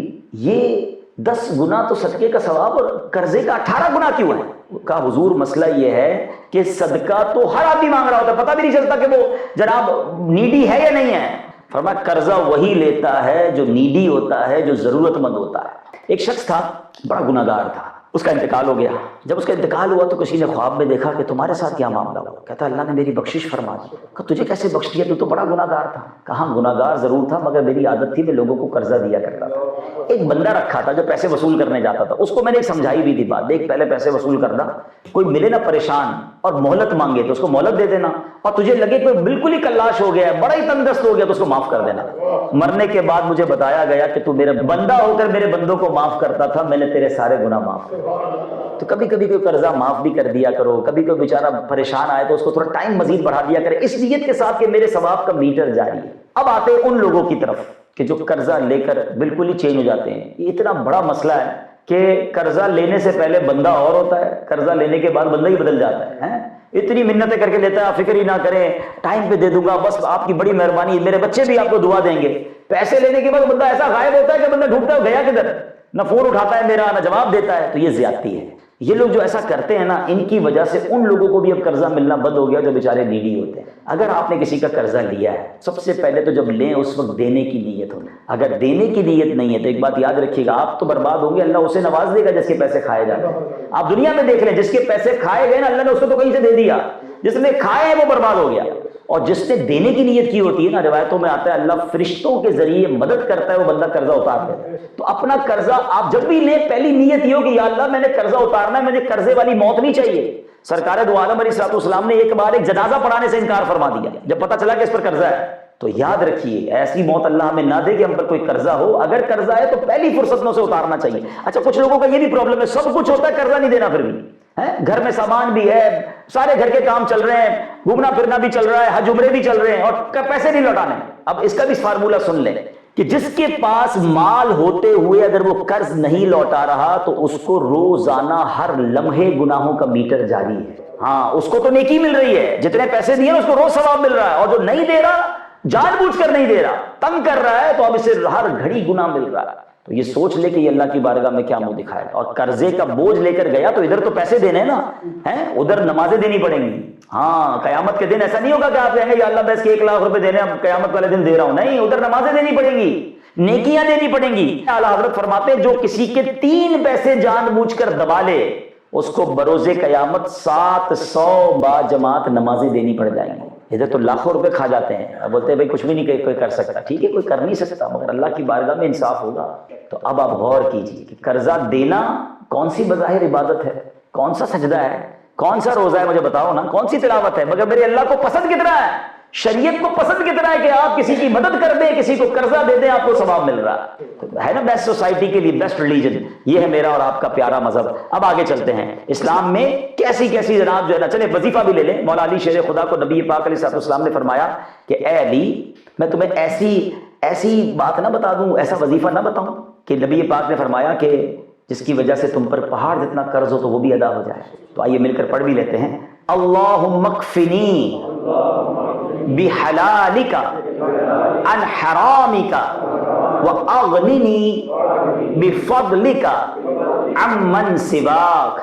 یہ 10 گنا تو صدقے کا ثواب اور قرضے کا 18 گنا کیوں ہے؟ کہا حضور مسئلہ یہ ہے کہ صدقہ تو ہر آدمی مانگ رہا ہوتا ہے، پتہ بھی نہیں چلتا کہ وہ جناب نیڈی ہے یا نہیں ہے. فرمایا قرضہ وہی لیتا ہے جو نیڈی ہوتا ہے، جو ضرورت مند ہوتا ہے. ایک شخص تھا، بڑا گناہگار تھا، اس کا انتقال ہو گیا. جب اس کا انتقال ہوا تو کسی نے خواب میں دیکھا کہ تمہارے ساتھ کیا معاملہ ہوا. کہتا اللہ نے میری بخشش فرما دی. کہا تجھے کیسے بخش دیا؟ تو بڑا گناہگار تھا. کہا گناہگار ضرور تھا مگر میری عادت تھی میں لوگوں کو قرضہ دیا کرتا تھا. ایک بندہ رکھا تھا جو پیسے وصول کرنے جاتا تھا، اس کو میں نے سمجھائی بھی تھی بات، دیکھ پہلے پیسے وصول کرنا، کوئی ملے نا پریشان اور مہلت مانگے تو اس کو مہلت دے دینا، اور تجھے لگے کوئی بالکل ہی کلاش ہو گیا ہے، بڑا ہی تندرست ہو گیا تو اس کو معاف کر دینا. مرنے کے بعد مجھے بتایا گیا کہ تو میرا بندہ ہو کر میرے بندوں کو معاف کرتا تھا، میں نے تیرے سارے گناہ معاف کر دیے. تو کبھی کبھی کوئی قرضہ معاف بھی کر دیا کرو، کبھی کوئی بیچارہ پریشان آئے تو اس کو تھوڑا ٹائم مزید بڑھا دیا کرے، اس نیت کے ساتھ کہ میرے ثواب کا میٹر جاری ہے. اب آتے ہیں ان لوگوں کی طرف کہ جو قرضہ لے کر بالکل ہی چینج ہو جاتے ہیں. یہ اتنا بڑا مسئلہ ہے کہ قرضہ لینے سے پہلے بندہ اور ہوتا ہے، قرضہ لینے کے بعد بندہ ہی بدل جاتا ہے. اتنی منتیں کر کے لیتا ہے، آپ فکر ہی نہ کریں، ٹائم پہ دے دوں گا، بس آپ کی بڑی مہربانی، میرے بچے بھی آپ کو دعا دیں گے. پیسے لینے کے بعد بندہ ایسا غائب ہوتا ہے کہ بندہ ڈھونڈتا ہے گیا کدھر، نہ فون اٹھاتا ہے میرا، نہ جواب دیتا ہے. تو یہ زیادتی ہے. یہ لوگ جو ایسا کرتے ہیں نا، ان کی وجہ سے ان لوگوں کو بھی اب قرضہ ملنا بند ہو گیا جو بیچارے نیڈی ہوتے ہیں. اگر آپ نے کسی کا قرضہ لیا ہے، سب سے پہلے تو جب لیں اس وقت دینے کی نیت ہو. اگر دینے کی نیت نہیں ہے تو ایک بات یاد رکھیے گا، آپ تو برباد ہوں گے، اللہ اسے نواز دے گا جس کے پیسے کھائے جاتے ہیں. آپ دنیا میں دیکھ لیں، جس کے پیسے کھائے گئے نا، اللہ نے اس کو تو کہیں سے دے دیا، جس نے کھائے ہیں وہ برباد ہو گیا. اور جس نے دینے کی نیت کی ہوتی ہے نا، روایتوں میں آتا ہے اللہ فرشتوں کے ذریعے مدد کرتا ہے، وہ بندہ قرضہ اتار دیتا ہے. تو اپنا قرضہ آپ جب بھی لیں، پہلی نیت یہ ہو کہ یا اللہ میں نے قرضہ اتارنا ہے، مجھے قرضے والی موت نہیں چاہیے. سرکار دو عالم علیہ السلام نے ایک بار ایک جنازہ پڑھانے سے انکار فرما دیا جب پتہ چلا کہ اس پر قرضہ ہے. تو یاد رکھیے ایسی موت اللہ ہمیں نہ دے کہ ہم پر کوئی قرضہ ہو. اگر قرضہ ہے تو پہلی فرصت میں اسے اتارنا چاہیے. اچھا کچھ لوگوں کا یہ بھی پرابلم ہے، سب کچھ ہوتا ہے قرضہ نہیں دینا، پھر بھی گھر میں سامان بھی ہے، سارے گھر کے کام چل رہے ہیں، گھومنا پھرنا بھی چل رہا ہے، حج عمرے بھی چل رہے ہیں، اور پیسے نہیں لوٹانے. اب اس کا بھی فارمولہ سن لیں کہ جس کے پاس مال ہوتے ہوئے اگر وہ قرض نہیں لوٹا رہا تو اس کو روزانہ ہر لمحے گناہوں کا میٹر جاری ہے. ہاں اس کو تو نیکی مل رہی ہے، جتنے پیسے دیے اس کو روز ثواب مل رہا ہے، اور جو نہیں دے رہا، جان بوجھ کر نہیں دے رہا، تنگ کر رہا ہے، تو اب اسے ہر گھڑی گناہ مل رہا ہے. تو یہ سوچ لے کہ یہ اللہ کی بارگاہ میں کیا منہ دکھائے گا. اور قرضے کا بوجھ لے کر گیا تو ادھر تو پیسے دینے ہیں نا، ادھر نمازیں دینی پڑیں گی. ہاں قیامت کے دن ایسا نہیں ہوگا کہ آپ کہیں گے یا اللہ میں اس کے 1 لاکھ روپے دینے اب قیامت والے دن دے رہا ہوں. نہیں، ادھر نمازیں دینی پڑیں گی، نیکیاں دینی پڑیں گی. اعلیٰ حضرت فرماتے ہیں جو کسی کے 3 پیسے جان بوجھ کر دبا لے اس کو بروز قیامت 700 با جماعت نمازیں دینی پڑ جائیں گی. ادھر تو لاکھوں روپے کھا جاتے ہیں، اب بولتے ہیں بھائی کچھ بھی نہیں کوئی کر سکتا. ٹھیک ہے کوئی کر نہیں سکتا مگر اللہ کی بارگاہ میں انصاف ہوگا. تو اب آپ غور کیجیے کہ قرضہ دینا کون سی بظاہر عبادت ہے، کون سا سجدہ ہے، کون سا روزہ ہے، مجھے بتاؤ نا، کون سی تلاوت ہے، مگر میرے اللہ کو پسند کتنا ہے، شریعت کو پسند کتنا ہے کہ آپ کسی کی مدد کر دیں، کسی کو قرضہ دے دیں، آپ کو ثواب مل رہا ہے نا. بیسٹ سوسائٹی کے لیے بیسٹ ریلیجن یہ ہے میرا اور آپ کا پیارا مذہب. اب آگے چلتے ہیں اسلام میں کیسی کیسی جناب جو ہے نا. چلے وظیفہ بھی لے لیں. مولا علی شیر خدا کو نبی پاک علیہ السلام نے فرمایا کہ اے علی میں تمہیں ایسی بات نہ بتا دوں، ایسا وظیفہ نہ بتاؤں کہ نبی پاک نے فرمایا کہ جس کی وجہ سے تم پر پہاڑ جتنا قرض ہو تو وہ بھی ادا ہو جائے. تو آئیے مل کر پڑھ بھی لیتے ہیں. اللہم اکفنی بحلالک عن حرامک واغننی بفضلک عمن سواک.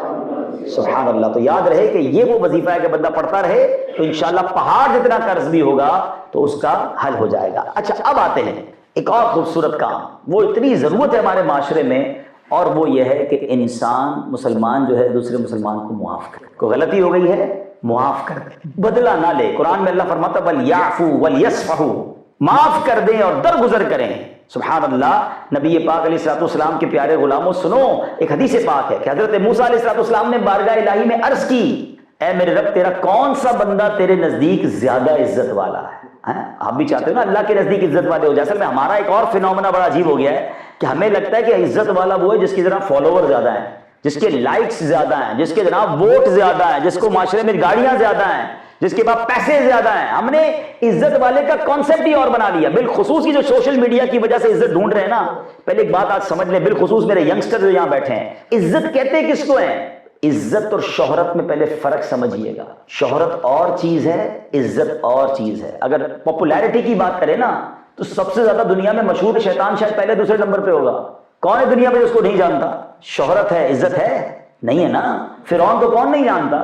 سبحان اللہ. تو یاد رہے کہ یہ وہ وظیفہ ہے کہ بندہ پڑھتا رہے تو انشاءاللہ پہاڑ جتنا قرض بھی ہوگا تو اس کا حل ہو جائے گا. اچھا اب آتے ہیں ایک اور خوبصورت کام، وہ اتنی ضرورت ہے ہمارے معاشرے میں، اور وہ یہ ہے کہ انسان مسلمان جو ہے دوسرے مسلمان کو معاف کرے. کوئی غلطی ہو گئی ہے معاف کر دے، بدلہ نہ لے. قرآن میں اللہ فرماتا ہے وَلْيَعْفُوا وَلْيَصْفَحُوا، معاف کر دیں اور درگزر کریں. سبحان اللہ. نبی پاک علیہ السلام کے پیارے غلاموں سنو، ایک حدیث پاک ہے کہ حضرت موسیٰ علیہ السلام نے بارگاہ الہی میں عرض کی اے میرے رب تیرا کون سا بندہ تیرے نزدیک زیادہ عزت والا ہے. آپ بھی چاہتے ہو نا اللہ کے نزدیک عزت والے ہو جائے. اصل میں ہمارا ایک اور فینومنا بڑا عجیب ہو گیا ہے کہ ہمیں لگتا ہے کہ عزت والا وہ ہے جس کی جناب فالوور زیادہ ہیں، جس کے لائکس زیادہ ہیں، جس کے جناب ووٹ زیادہ ہیں، جس کو معاشرے میں گاڑیاں زیادہ ہیں، جس کے پاس پیسے زیادہ ہیں. ہم نے عزت والے کا کانسیپٹ ہی اور بنا لیا. بالخصوص کی جو سوشل میڈیا کی وجہ سے عزت ڈھونڈ رہے ہیں نا، پہلے ایک بات آج سمجھ لیں، بالخصوص میرے ینگسٹر جو یہاں بیٹھے ہیں، عزت کہتے کس کو ہیں؟ عزت اور شہرت میں پہلے فرق سمجھیے گا. شہرت اور چیز ہے، عزت اور چیز ہے. اگر پاپولیرٹی کی بات کریں نا تو سب سے زیادہ دنیا میں مشہور شیطان شاید پہلے دوسرے نمبر پہ ہوگا. کون ہے دنیا میں اس کو نہیں جانتا؟ شہرت ہے، عزت ہے نہیں ہے نا. فرعون کو کون نہیں جانتا؟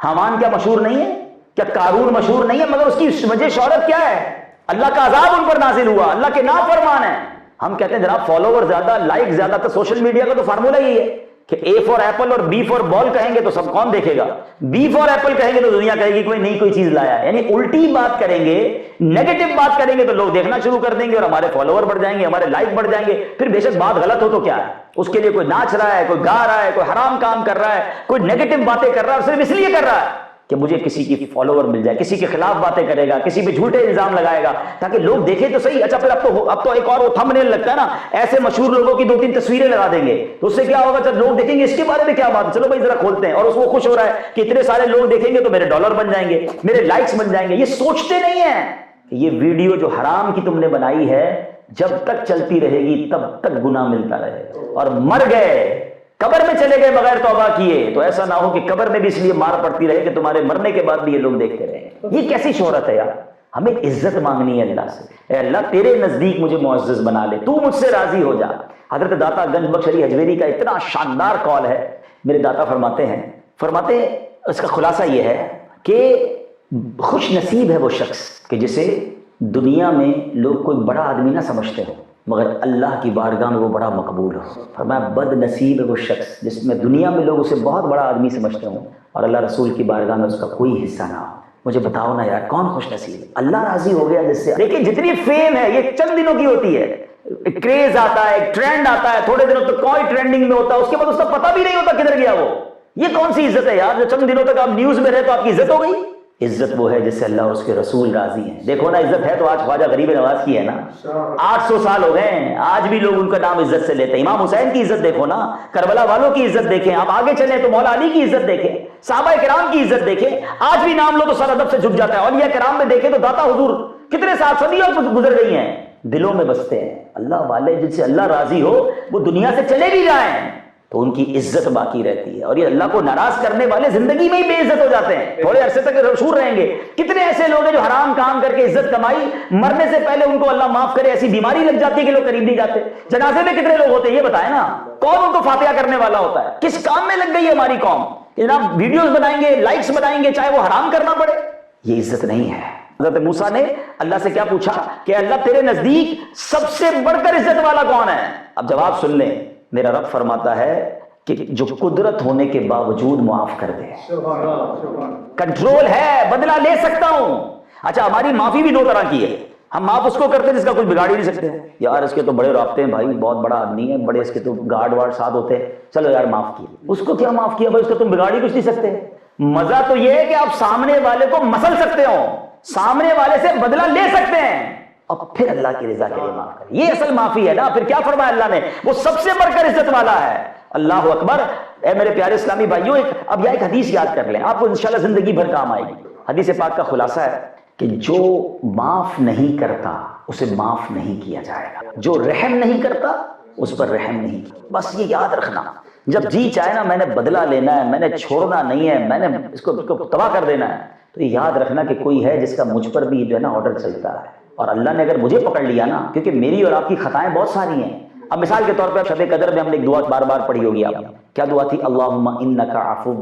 حامان کیا مشہور نہیں ہے؟ کیا قارون مشہور نہیں ہے؟ مگر اس کی وجہ شہرت کیا ہے؟ اللہ کا عذاب ان پر نازل ہوا، اللہ کے نافرمان ہیں. ہم کہتے ہیں جناب فالوور زیادہ، لائک زیادہ، تو سوشل میڈیا کا تو فارمولا یہی ہے کہ اے فار ایپل اور بی فار بال کہیں گے تو سب کون دیکھے گا؟ بی فار ایپل کہیں گے تو دنیا کہے گی کوئی نئی کوئی چیز لایا ہے. یعنی الٹی بات کریں گے، نیگیٹو بات کریں گے تو لوگ دیکھنا شروع کر دیں گے اور ہمارے فالوور بڑھ جائیں گے، ہمارے لائک بڑھ جائیں گے. پھر بے شک بات غلط ہو تو کیا ہے، اس کے لیے کوئی ناچ رہا ہے، کوئی گا رہا ہے، کوئی حرام کام کر رہا ہے، کوئی نیگیٹو باتیں کر رہا ہے، صرف اس لیے کر رہا ہے کہ مجھے کسی کی فالوور مل جائے، کسی کے خلاف باتیں کرے گا، کسی پہ جھوٹے الزام لگائے گا تاکہ لوگ دیکھیں تو صحیح. اچھا پھر اب تو ایک اور وہ تھمبنیل لگتا ہے نا، ایسے مشہور لوگوں کی 2-3 تصویریں لگا دیں گے تو اس سے کیا ہوگا؟ جب لوگ دیکھیں گے اس کے بارے میں کیا بات ہے، چلو بھائی ذرا کھولتے ہیں، اور اس کو خوش ہو رہا ہے کہ اتنے سارے لوگ دیکھیں گے تو میرے ڈالر بن جائیں گے، میرے لائکس بن جائیں گے. یہ سوچتے نہیں ہیں کہ یہ ویڈیو جو حرام کی تم نے بنائی ہے جب تک چلتی رہے گی تب تک گناہ ملتا رہے گا. اور مر گئے، قبر میں چلے گئے بغیر توبہ کیے تو ایسا نہ ہو کہ قبر میں بھی اس لیے مار پڑتی رہے کہ تمہارے مرنے کے بعد بھی یہ لوگ دیکھتے رہے. یہ کیسی شہرت ہے یار؟ ہمیں عزت مانگنی ہے اللہ سے. اے اللہ تیرے نزدیک مجھے معزز بنا لے، تو مجھ سے راضی ہو جا. حضرت داتا گنج بخش علی حجویری کا اتنا شاندار قول ہے. میرے داتا فرماتے ہیں اس کا خلاصہ یہ ہے کہ خوش نصیب ہے وہ شخص کہ جسے دنیا میں لوگ کوئی بڑا آدمی نہ سمجھتے ہو مگر اللہ کی بارگاہ میں وہ بڑا مقبول ہو. فرمایا بد نصیب ہے وہ شخص جس میں دنیا میں لوگ اسے بہت بڑا آدمی سمجھتے ہوں اور اللہ رسول کی بارگاہ میں اس کا کوئی حصہ نہ ہو. مجھے بتاؤ نا یار کون خوش نصیب ہے؟ اللہ راضی ہو گیا جس سے. دیکھیں جتنی فیم ہے یہ چند دنوں کی ہوتی ہے. کریز آتا ہے، ٹرینڈ آتا ہے، تھوڑے دنوں تک کوئی ٹرینڈنگ میں ہوتا ہے، اس کے بعد اس کا پتہ بھی نہیں ہوتا کدھر گیا وہ. یہ کون سی عزت ہے یار جو چند دنوں تک آپ نیوز میں رہے تو آپ کی عزت ہو گئی؟ عزت وہ ہے جس سے اللہ اور اس کے رسول راضی ہیں. دیکھو نا عزت ہے تو آج خواجہ غریب نواز کی ہے نا، 800 سال ہو گئے ہیں آج بھی لوگ ان کا نام عزت سے لیتے ہیں. امام حسین کی عزت دیکھو نا، کربلا والوں کی عزت دیکھیں. آپ آگے چلیں تو مولا علی کی عزت دیکھیں، صحابہ کرام کی عزت دیکھیں. آج بھی نام لو تو سر ادب سے جھک جاتا ہے. اولیاء کرام میں دیکھیں تو داتا حضور کتنے سال صدیوں گزر گئی ہیں، دلوں میں بستے ہیں. اللہ والے جن سے اللہ راضی ہو وہ دنیا سے چلے بھی جائیں تو ان کی عزت باقی رہتی ہے. اور یہ اللہ کو ناراض کرنے والے زندگی میں ہی بے عزت ہو جاتے ہیں، تھوڑے عرصے تک مشہور رہیں گے. کتنے ایسے لوگ ہیں جو حرام کام کر کے عزت کمائی، مرنے سے پہلے ان کو اللہ معاف کرے ایسی بیماری لگ جاتی ہے کہ لوگ قریب نہیں جاتے. جنازے میں کتنے لوگ ہوتے ہیں یہ بتائیں نا، کون ان کو فاتحہ کرنے والا ہوتا ہے؟ کس کام میں لگ گئی ہے ہماری قوم کہ جناب ویڈیوز بنائیں گے، لائکس بنائیں گے، چاہے وہ حرام کرنا پڑے. یہ عزت نہیں ہے. حضرت موسیٰ نے اللہ سے کیا پوچھا کہ اللہ تیرے نزدیک سب سے بڑھ کر عزت والا کون ہے؟ اب جواب سن لیں. میرا رب فرماتا ہے کہ جو قدرت ہونے کے باوجود معاف کر دے. کنٹرول ہے، بدلہ لے سکتا ہوں. اچھا ہماری معافی بھی 2 طرح کی ہے. ہم معاف اس کو کرتے ہیں جس کا کچھ بگاڑ ہی نہیں سکتے. یار اس کے تو بڑے رابطے ہیں بھائی، بہت بڑا آدمی ہے، بڑے اس کے تو گارڈ وارڈ ساتھ ہوتے ہیں، چلو یار معاف کیے. اس کو کیا معاف کیا بھائی، اس کو تم بگاڑ ہی کچھ نہیں سکتے. مزہ تو یہ ہے کہ آپ سامنے والے کو مسل سکتے ہو، سامنے والے سے بدلہ لے سکتے ہیں اور پھر اللہ کی رضا کے لیے معاف کریں. یہ اصل معافی ہے نا. پھر کیا فرمایا اللہ نے؟ وہ سب سے بڑھ کر عزت والا ہے. اللہ اکبر. اے میرے پیارے اسلامی بھائیوں، اب یہ ایک حدیث یاد کر لیں، آپ کو انشاءاللہ زندگی بھر کام آئے گی. حدیث پاک کا خلاصہ ہے کہ جو معاف نہیں کرتا اسے معاف نہیں کیا جائے گا، جو رحم نہیں کرتا اس پر رحم نہیں کیا. بس یہ یاد رکھنا. جب جی چاہے نا میں نے بدلہ لینا ہے، میں نے چھوڑنا نہیں ہے، میں نے اس کو تباہ کر دینا ہے، تو یہ یاد رکھنا کہ کوئی ہے جس کا مجھ پر بھی جو ہے نا آرڈر چلتا ہے. اور اللہ نے اگر مجھے پکڑ لیا نا، کیونکہ میری اور آپ کی خطائیں بہت ساری ہیں. اب مثال کے طور پہ شب قدر میں ہم نے ایک دعا بار بار پڑھی ہوگی آپ نے. کیا دعا تھی؟ اللہم انک عفو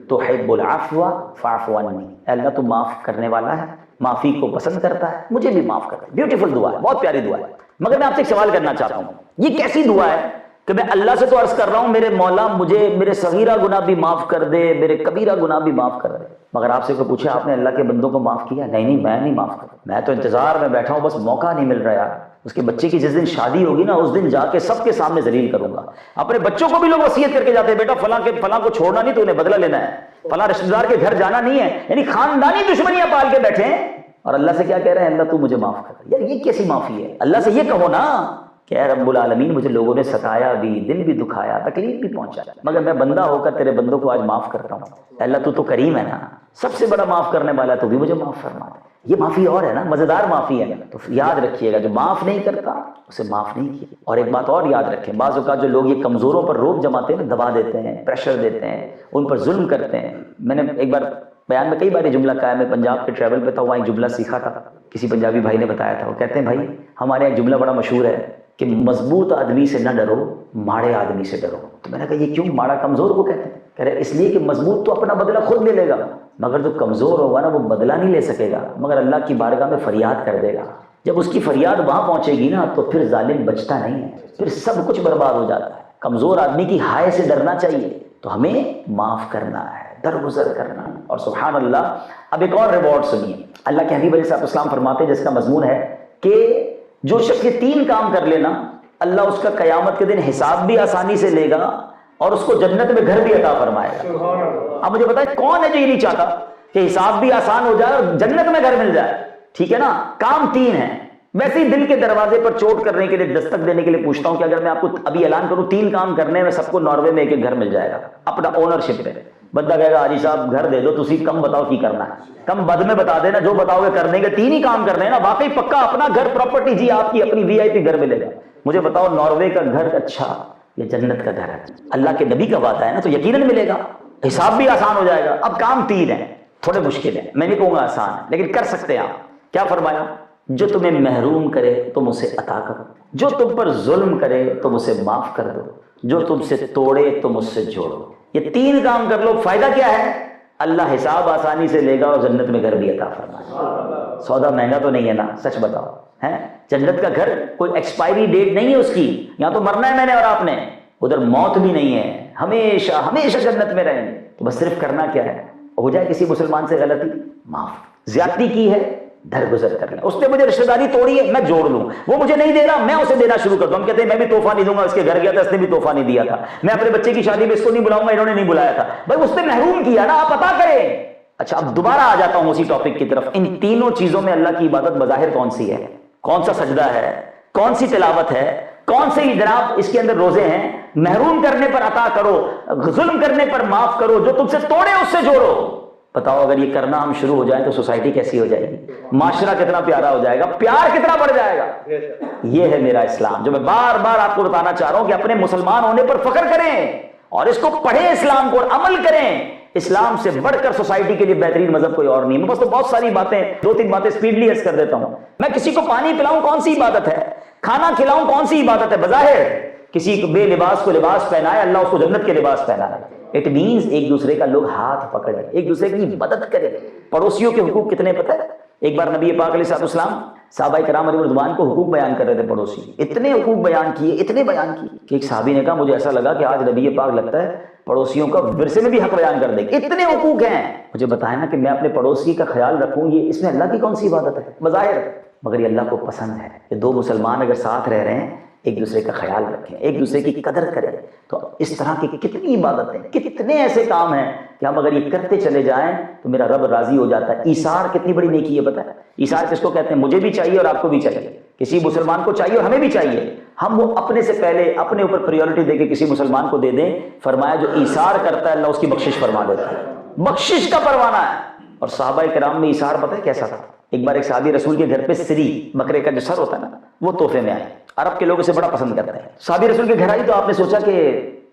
تحب العفو فاعف عنی. اے اللہ تو معاف کرنے والا ہے، معافی کو پسند کرتا ہے، مجھے بھی معاف کر. بیوٹیفل دعا ہے، بہت پیاری دعا ہے. مگر میں آپ سے ایک سوال کرنا چاہتا ہوں، یہ کیسی دعا ہے کہ میں اللہ سے تو عرض کر رہا ہوں میرے مولا مجھے میرے صغیرہ گناہ بھی معاف کر دے، میرے کبیرہ گناہ بھی معاف کر دے. مگر آپ سے کوئی پوچھے آپ نے اللہ کے بندوں کو معاف کیا؟ نہیں میں نہیں معاف کرتا، میں تو انتظار میں بیٹھا ہوں، بس موقع نہیں مل رہا یار. اس کے بچے کی جس دن شادی ہوگی نا اس دن جا کے سب کے سامنے ذلیل کروں گا. اپنے بچوں کو بھی لوگ وصیت کر کے جاتے ہیں بیٹا فلاں کو چھوڑنا نہیں، تو انہیں بدلہ لینا ہے، فلاں رشتہ دار کے گھر جانا نہیں ہے. یعنی خاندانی دشمنیاں پال کے بیٹھے ہیں اور اللہ سے کیا کہہ رہے ہیں؟ اللہ تو مجھے معاف کر. یار یہ کیسی معافی ہے؟ اللہ سے یہ کہو نا کہ اے رب العالمین مجھے لوگوں نے ستایا بھی، دل بھی دکھایا، تکلیف بھی پہنچایا، مگر میں بندہ ہو کر تیرے بندوں کو آج معاف کرتا ہوں. اللہ تو کریم ہے نا، سب سے بڑا معاف کرنے والا، تو بھی مجھے معاف فرما دے. یہ معافی اور ہے نا، مزیدار معافی ہے نا. تو یاد رکھیے گا جو معاف نہیں کرتا اسے معاف نہیں کیا. اور ایک بات اور یاد رکھیں، بعض اوقات جو لوگ یہ کمزوروں پر روک جماتے ہیں نا، دبا دیتے ہیں، پریشر دیتے ہیں، ان پر ظلم کرتے ہیں. میں نے ایک بار بیان میں کئی بار یہ جملہ کہا ہے، میں پنجاب کے ٹریول پہ تھا، وہاں ایک جملہ سیکھا تھا، کسی پنجابی بھائی نے بتایا تھا. وہ کہتے ہیں بھائی ہمارے ایک جملہ بڑا مشہور ہے کہ مضبوط آدمی سے نہ ڈرو، ماڑے آدمی سے ڈرو. تو میں نے کہا یہ کیوں ماڑا کمزور کو کہتے ہیں؟ کہہ رہے اس لیے کہ مضبوط تو اپنا بدلہ خود لے لے گا، مگر جو کمزور ہوگا نا وہ بدلہ نہیں لے سکے گا، مگر اللہ کی بارگاہ میں فریاد کر دے گا. جب اس کی فریاد وہاں پہنچے گی نا تو پھر ظالم بچتا نہیں ہے، پھر سب کچھ برباد ہو جاتا ہے. کمزور آدمی کی ہائے سے ڈرنا چاہیے، تو ہمیں معاف کرنا ہے، درگزر کرنا ہے. اور سبحان اللہ، اب ایک اور ریوارڈ سنیے. اللہ کے حبیب علیہ السلام فرماتے ہیں، جس کا مضمون ہے کہ جو شخص یہ 3 کام کر لینا، اللہ اس کا قیامت کے دن حساب بھی آسانی سے لے گا اور اس کو جنت میں گھر بھی عطا فرمائے گا. اب مجھے بتائیں کون ہے جو یہ نہیں چاہتا کہ حساب بھی آسان ہو جائے اور جنت میں گھر مل جائے؟ ٹھیک ہے نا. کام 3 ہیں. ویسے ہی دل کے دروازے پر چوٹ کرنے کے لیے، دستک دینے کے لیے پوچھتا ہوں کہ اگر میں آپ کو ابھی اعلان کروں 3 کام کرنے میں سب کو ناروے میں ایک گھر مل جائے گا اپنا اونرشپ پہ. بندہ کہے گا حاجی صاحب گھر دے دو، تسی کم بتاؤ کی کرنا ہے، کم بد میں بتا دینا، جو بتاؤ گے کرنے کے 3 ہی کام کرنے ہیں نا. واقعی پکا اپنا گھر، پراپرٹی جی آپ کی اپنی VIP گھر ملے گا. مجھے بتاؤ ناروے کا گھر اچھا یا جنت کا گھر ہے؟ اللہ کے نبی کا وعدہ ہے نا، تو یقیناً ملے گا. حساب بھی آسان ہو جائے گا. اب کام 3 ہیں، تھوڑے مشکل ہیں، میں نہیں کہوں گا آسان ہے لیکن کر سکتے ہیں آپ. کیا فرمایا؟ جو تمہیں محروم کرے تم اسے عطا کرو، جو تم پر ظلم کرے تم اسے معاف کر دو، جو تم سے توڑے تم اس سے جوڑو. یہ 3 کام کر لو. فائدہ کیا ہے؟ اللہ حساب آسانی سے لے گا اور جنت میں گھر بھی عطا فرمائے. سودا مہنگا تو نہیں ہے نا؟ سچ بتاؤ ہے؟ جنت کا گھر کوئی ایکسپائری ڈیٹ نہیں ہے اس کی، یہاں تو مرنا ہے میں نے اور آپ نے، ادھر موت بھی نہیں ہے، ہمیشہ ہمیشہ جنت میں رہیں گے. تو بس صرف کرنا کیا ہے؟ ہو جائے کسی مسلمان سے غلطی، معاف. زیادتی کی ہے، درگزر کر لیں. اس نے مجھے رشتہ داری توڑی ہے، میں جوڑ لوں. وہ مجھے نہیں دے رہا، میں اسے دینا شروع کر دوں. ہم کہتے ہیں میں بھی تحفہ نہیں دوں گا، اس کے گھر گیا تھا اس نے بھی تحفہ نہیں دیا تھا. میں اپنے بچے کی شادی میں اس کو نہیں بلاؤں گا، انہوں نے نہیں بلایا تھا. بھائی اس نے محروم کیا نا، آپ عطا کریں. اچھا اب دوبارہ آ جاتا ہوں اسی ٹاپک کی طرف. ان 3 چیزوں میں اللہ کی عبادت بظاہر کون سی ہے؟ کون سا سجدہ ہے؟ کون سی تلاوت ہے؟ کون سے جناب اس کے اندر روزے ہیں؟ محروم کرنے پر عطا کرو، ظلم کرنے پر معاف کرو، جو تم سے توڑے اس سے جوڑو. بتاؤ اگر یہ کرنا ہم شروع ہو جائیں تو سوسائٹی کیسی ہو جائے گی؟ معاشرہ کتنا پیارا ہو جائے گا، پیار کتنا بڑھ جائے گا. یہ ہے میرا اسلام جو میں بار بار آپ کو بتانا چاہ رہا ہوں کہ اپنے مسلمان ہونے پر فخر کریں اور اس کو پڑھیں، اسلام کو عمل کریں. اسلام سے بڑھ کر سوسائٹی کے لیے بہترین مذہب کوئی اور نہیں. میں بس تو بہت ساری باتیں 2-3 باتیں سپیڈلی عرض کر دیتا ہوں. میں کسی کو پانی پلاؤں کون سی عبادت ہے؟ کھانا کھلاؤں کون سی عبادت ہے؟ بظاہر کسی بے لباس کو لباس پہنائے، اللہ اس کو جنت کے لباس پہنائے. اٹ مینز ایک دوسرے کا لوگ ہاتھ پکڑے، ایک دوسرے کی مدد کرے. پڑوسیوں کے حقوق کتنے پتہ ہے؟ ایک بار نبی پاک علیہ السلام صحابہ کرام علیہ رضوان کو حقوق بیان کر رہے تھے. پڑوسی اتنے حقوق بیان کیے، اتنے بیان کیے کہ ایک صحابی نے کہا مجھے ایسا لگا کہ آج نبی پاک لگتا ہے پڑوسیوں کا ورثے میں بھی حق بیان کر دیں گے، اتنے حقوق ہیں. مجھے بتائیں نا کہ میں اپنے پڑوسی کا خیال رکھوں، یہ اس میں اللہ کی کون سی عبادت ہے؟ بظاہر، مگر یہ اللہ کو پسند ہے کہ 2 مسلمان اگر ساتھ رہ رہے ہیں ایک دوسرے کا خیال رکھیں، ایک دوسرے کی قدر کریں. تو اس طرح کی کتنی عبادتیں، کتنے ایسے کام ہیں کہ ہم اگر یہ کرتے چلے جائیں تو میرا رب راضی ہو جاتا ہے. ایثار کتنی بڑی نیکی ہے پتہ ہے؟ ایثار کس کو کہتے ہیں؟ مجھے بھی چاہیے اور آپ کو بھی چاہیے، کسی مسلمان کو چاہیے اور ہمیں بھی چاہیے. ہم وہ اپنے سے پہلے اپنے اوپر پریورٹی دے کے کسی مسلمان کو دے دیں. فرمایا جو ایثار کرتا ہے اللہ اس کی بخشش فرما دیتا ہے، بخشش کا پروانہ ہے. اور صحابہ کرام میں ایثار پتہ ہے کیسا تھا؟ ایک بار ایک صحابی رسول کے گھر پہ سری، بکرے کا جو سر ہوتا ہے نا، وہ تحفے میں آئے. عرب کے لوگ اسے بڑا پسند کرتے ہیں. صحابی رسول کے گھر آئی تو آپ نے سوچا کہ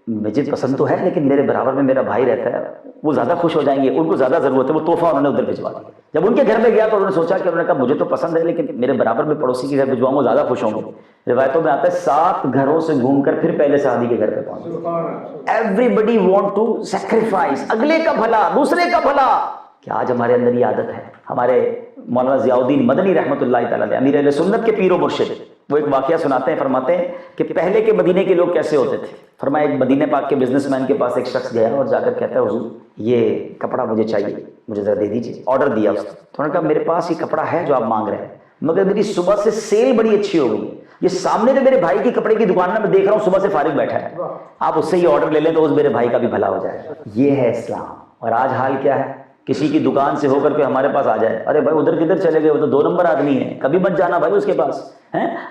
مجھے پسند تو ہے لیکن میرے برابر میں میرا بھائی رہتا ہے، وہ زیادہ خوش ہو جائیں گے، ان کو زیادہ ضرورت ہے. وہ تحفہ انہوں نے ادھر بھجوا دیا. جب ان کے گھر میں گیا تو انہوں نے سوچا کہ انہوں نے کہا مجھے تو پسند ہے لیکن میرے برابر میں پڑوسی کے گھر بھجواؤں، وہ زیادہ خوش ہوں گے. روایتوں میں آتا ہے 7 گھروں سے گھوم کر پھر پہلے صحابی کے گھر پہ پہنچے. Everybody want to sacrifice, اگلے کا بھلا، دوسرے کا بھلا. کہ آج ہمارے اندر یہ عادت ہے. ہمارے مولانا ضیاء الدین مدنی رحمۃ اللہ تعالیٰ علیہ، امیر اہل سنت کے پیر و مرشد، وہ ایک واقعہ سناتے ہیں. فرماتے ہیں کہ پہلے کے مدینے کے لوگ کیسے ہوتے تھے. فرمایا ایک مدینے پاک کے بزنس مین کے پاس ایک شخص گیا اور جا کر کہتا ہے حضور یہ کپڑا مجھے چاہیے، مجھے ذرا دے دیجیے. آرڈر دیا اس نے. تو انہوں نے کہا میرے پاس یہ کپڑا ہے جو آپ مانگ رہے ہیں، مگر میری صبح سے سیل بڑی اچھی ہو گئی. یہ سامنے جو میرے بھائی کی کپڑے کی دکان میں دیکھ رہا ہوں صبح سے فارغ بیٹھا ہے، آپ اس سے یہ آرڈر لے لیں تو اس میرے بھائی کا بھی بھلا ہو جائے. یہ ہے اسلام. اور آج حال کیا ہے؟ کسی کی دکان سے ہو کر کے ہمارے پاس آ جائے، ارے بھائی ادھر کدھر چلے گئے، وہ تو 2 نمبر آدمی ہے، کبھی مت جانا بھائی اس کے پاس.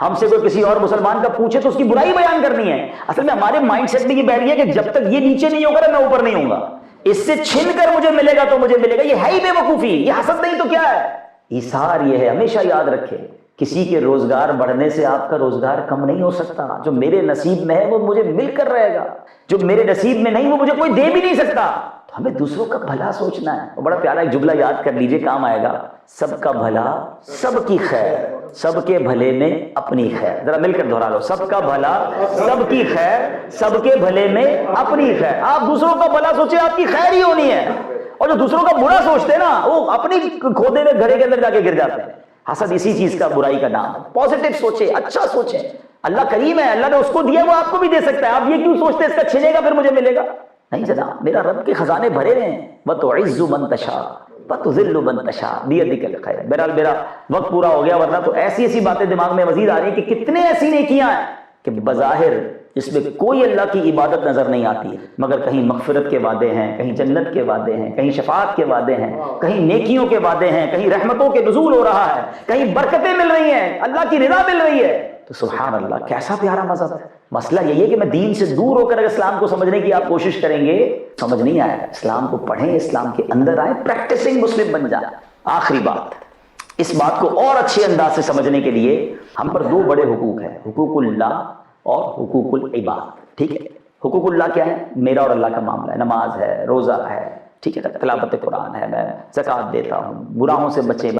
ہم سے کوئی کسی اور مسلمان کا پوچھے تو اس کی برائی بیان کرنی ہے. اصل میں ہمارے مائنڈ سیٹ میں یہ بیٹھ گیا کہ جب تک یہ نیچے نہیں ہوگا میں اوپر نہیں ہوں گا، اس سے چھن کر مجھے ملے گا تو مجھے ملے گا. یہ ہے ہی بے وقوفی، یہ حسد نہیں تو کیا ہے؟ ایثار یہ ہے، ہمیشہ یاد رکھے کسی کے روزگار بڑھنے سے آپ کا روزگار کم نہیں ہو سکتا. جو میرے نصیب میں ہے وہ مجھے مل کر رہے گا، جو میرے نصیب میں نہیں وہ مجھے کوئی دے بھی نہیں سکتا. تو ہمیں دوسروں کا بھلا سوچنا ہے. بڑا پیارا ایک جملہ یاد کر لیجئے، کام آئے گا. سب کا بھلا سب کی خیر، سب کے بھلے میں اپنی خیر. ذرا مل کر دہرا لو، سب کا بھلا سب کی خیر، سب کے بھلے میں اپنی خیر. آپ دوسروں کا بھلا سوچیں، آپ کی خیر ہی ہونی ہے. اور جو دوسروں کا برا سوچتے ہیں نا، وہ اپنی کھودے ہوئے گھڑے کے اندر جا کے گر جاتے ہیں. حسد اسی چیز کا، برائی کا نام ہے. پازیٹو سوچیں، اچھا سوچیں. اللہ کریم ہے، اللہ نے اس کو دیا وہ آپ کو بھی دے سکتا ہے. آپ یہ کیوں سوچتے ہیں اس کا چھینے گا پھر مجھے ملے گا؟ نہیں جناب، میرا رب کے خزانے بھرے ہیں. وَتُعِزُّ مَن تَشَاءُ وَتُذِلُّ مَن تَشَاءُ بِيَدِكَ الْخَيْرُ. بہرحال میرا وقت پورا ہو گیا، ورنہ تو ایسی ایسی باتیں دماغ میں مزید آ رہی ہیں کہ کتنے ایسی نیکیاں ہیں کہ بظاہر اس میں کوئی اللہ کی عبادت نظر نہیں آتی ہے، مگر کہیں مغفرت کے وعدے ہیں، کہیں جنت کے وعدے ہیں، کہیں شفاعت کے وعدے ہیں، کہیں نیکیوں کے وعدے ہیں، کہیں رحمتوں کے نزول ہو رہا ہے، کہیں برکتیں مل رہی ہیں، اللہ کی رضا مل رہی ہے. تو سبحان اللہ، کیسا پیارا مذہب ہے. مسئلہ یہی ہے کہ میں دین سے دور ہو کر اگر اسلام کو سمجھنے کی آپ کوشش کریں گے، سمجھ نہیں آئے گا. اسلام کو پڑھیں، اسلام کے اندر آئیں، پریکٹسنگ مسلم بن جائیں. آخری بات، اس بات کو اور اچھے انداز سے سمجھنے کے لیے ہم پر دو بڑے حقوق ہیں، حقوق اللہ اور حقوق العباد. ٹھیک ہے، حقوق اللہ کیا ہے؟ میرا اور اللہ کا معاملہ ہے، نماز ہے، روزہ ہے، ٹھیک ہے، تلاوت قرآن ہے، میں زکوٰۃ دیتا ہوں، گناہوں سے بچے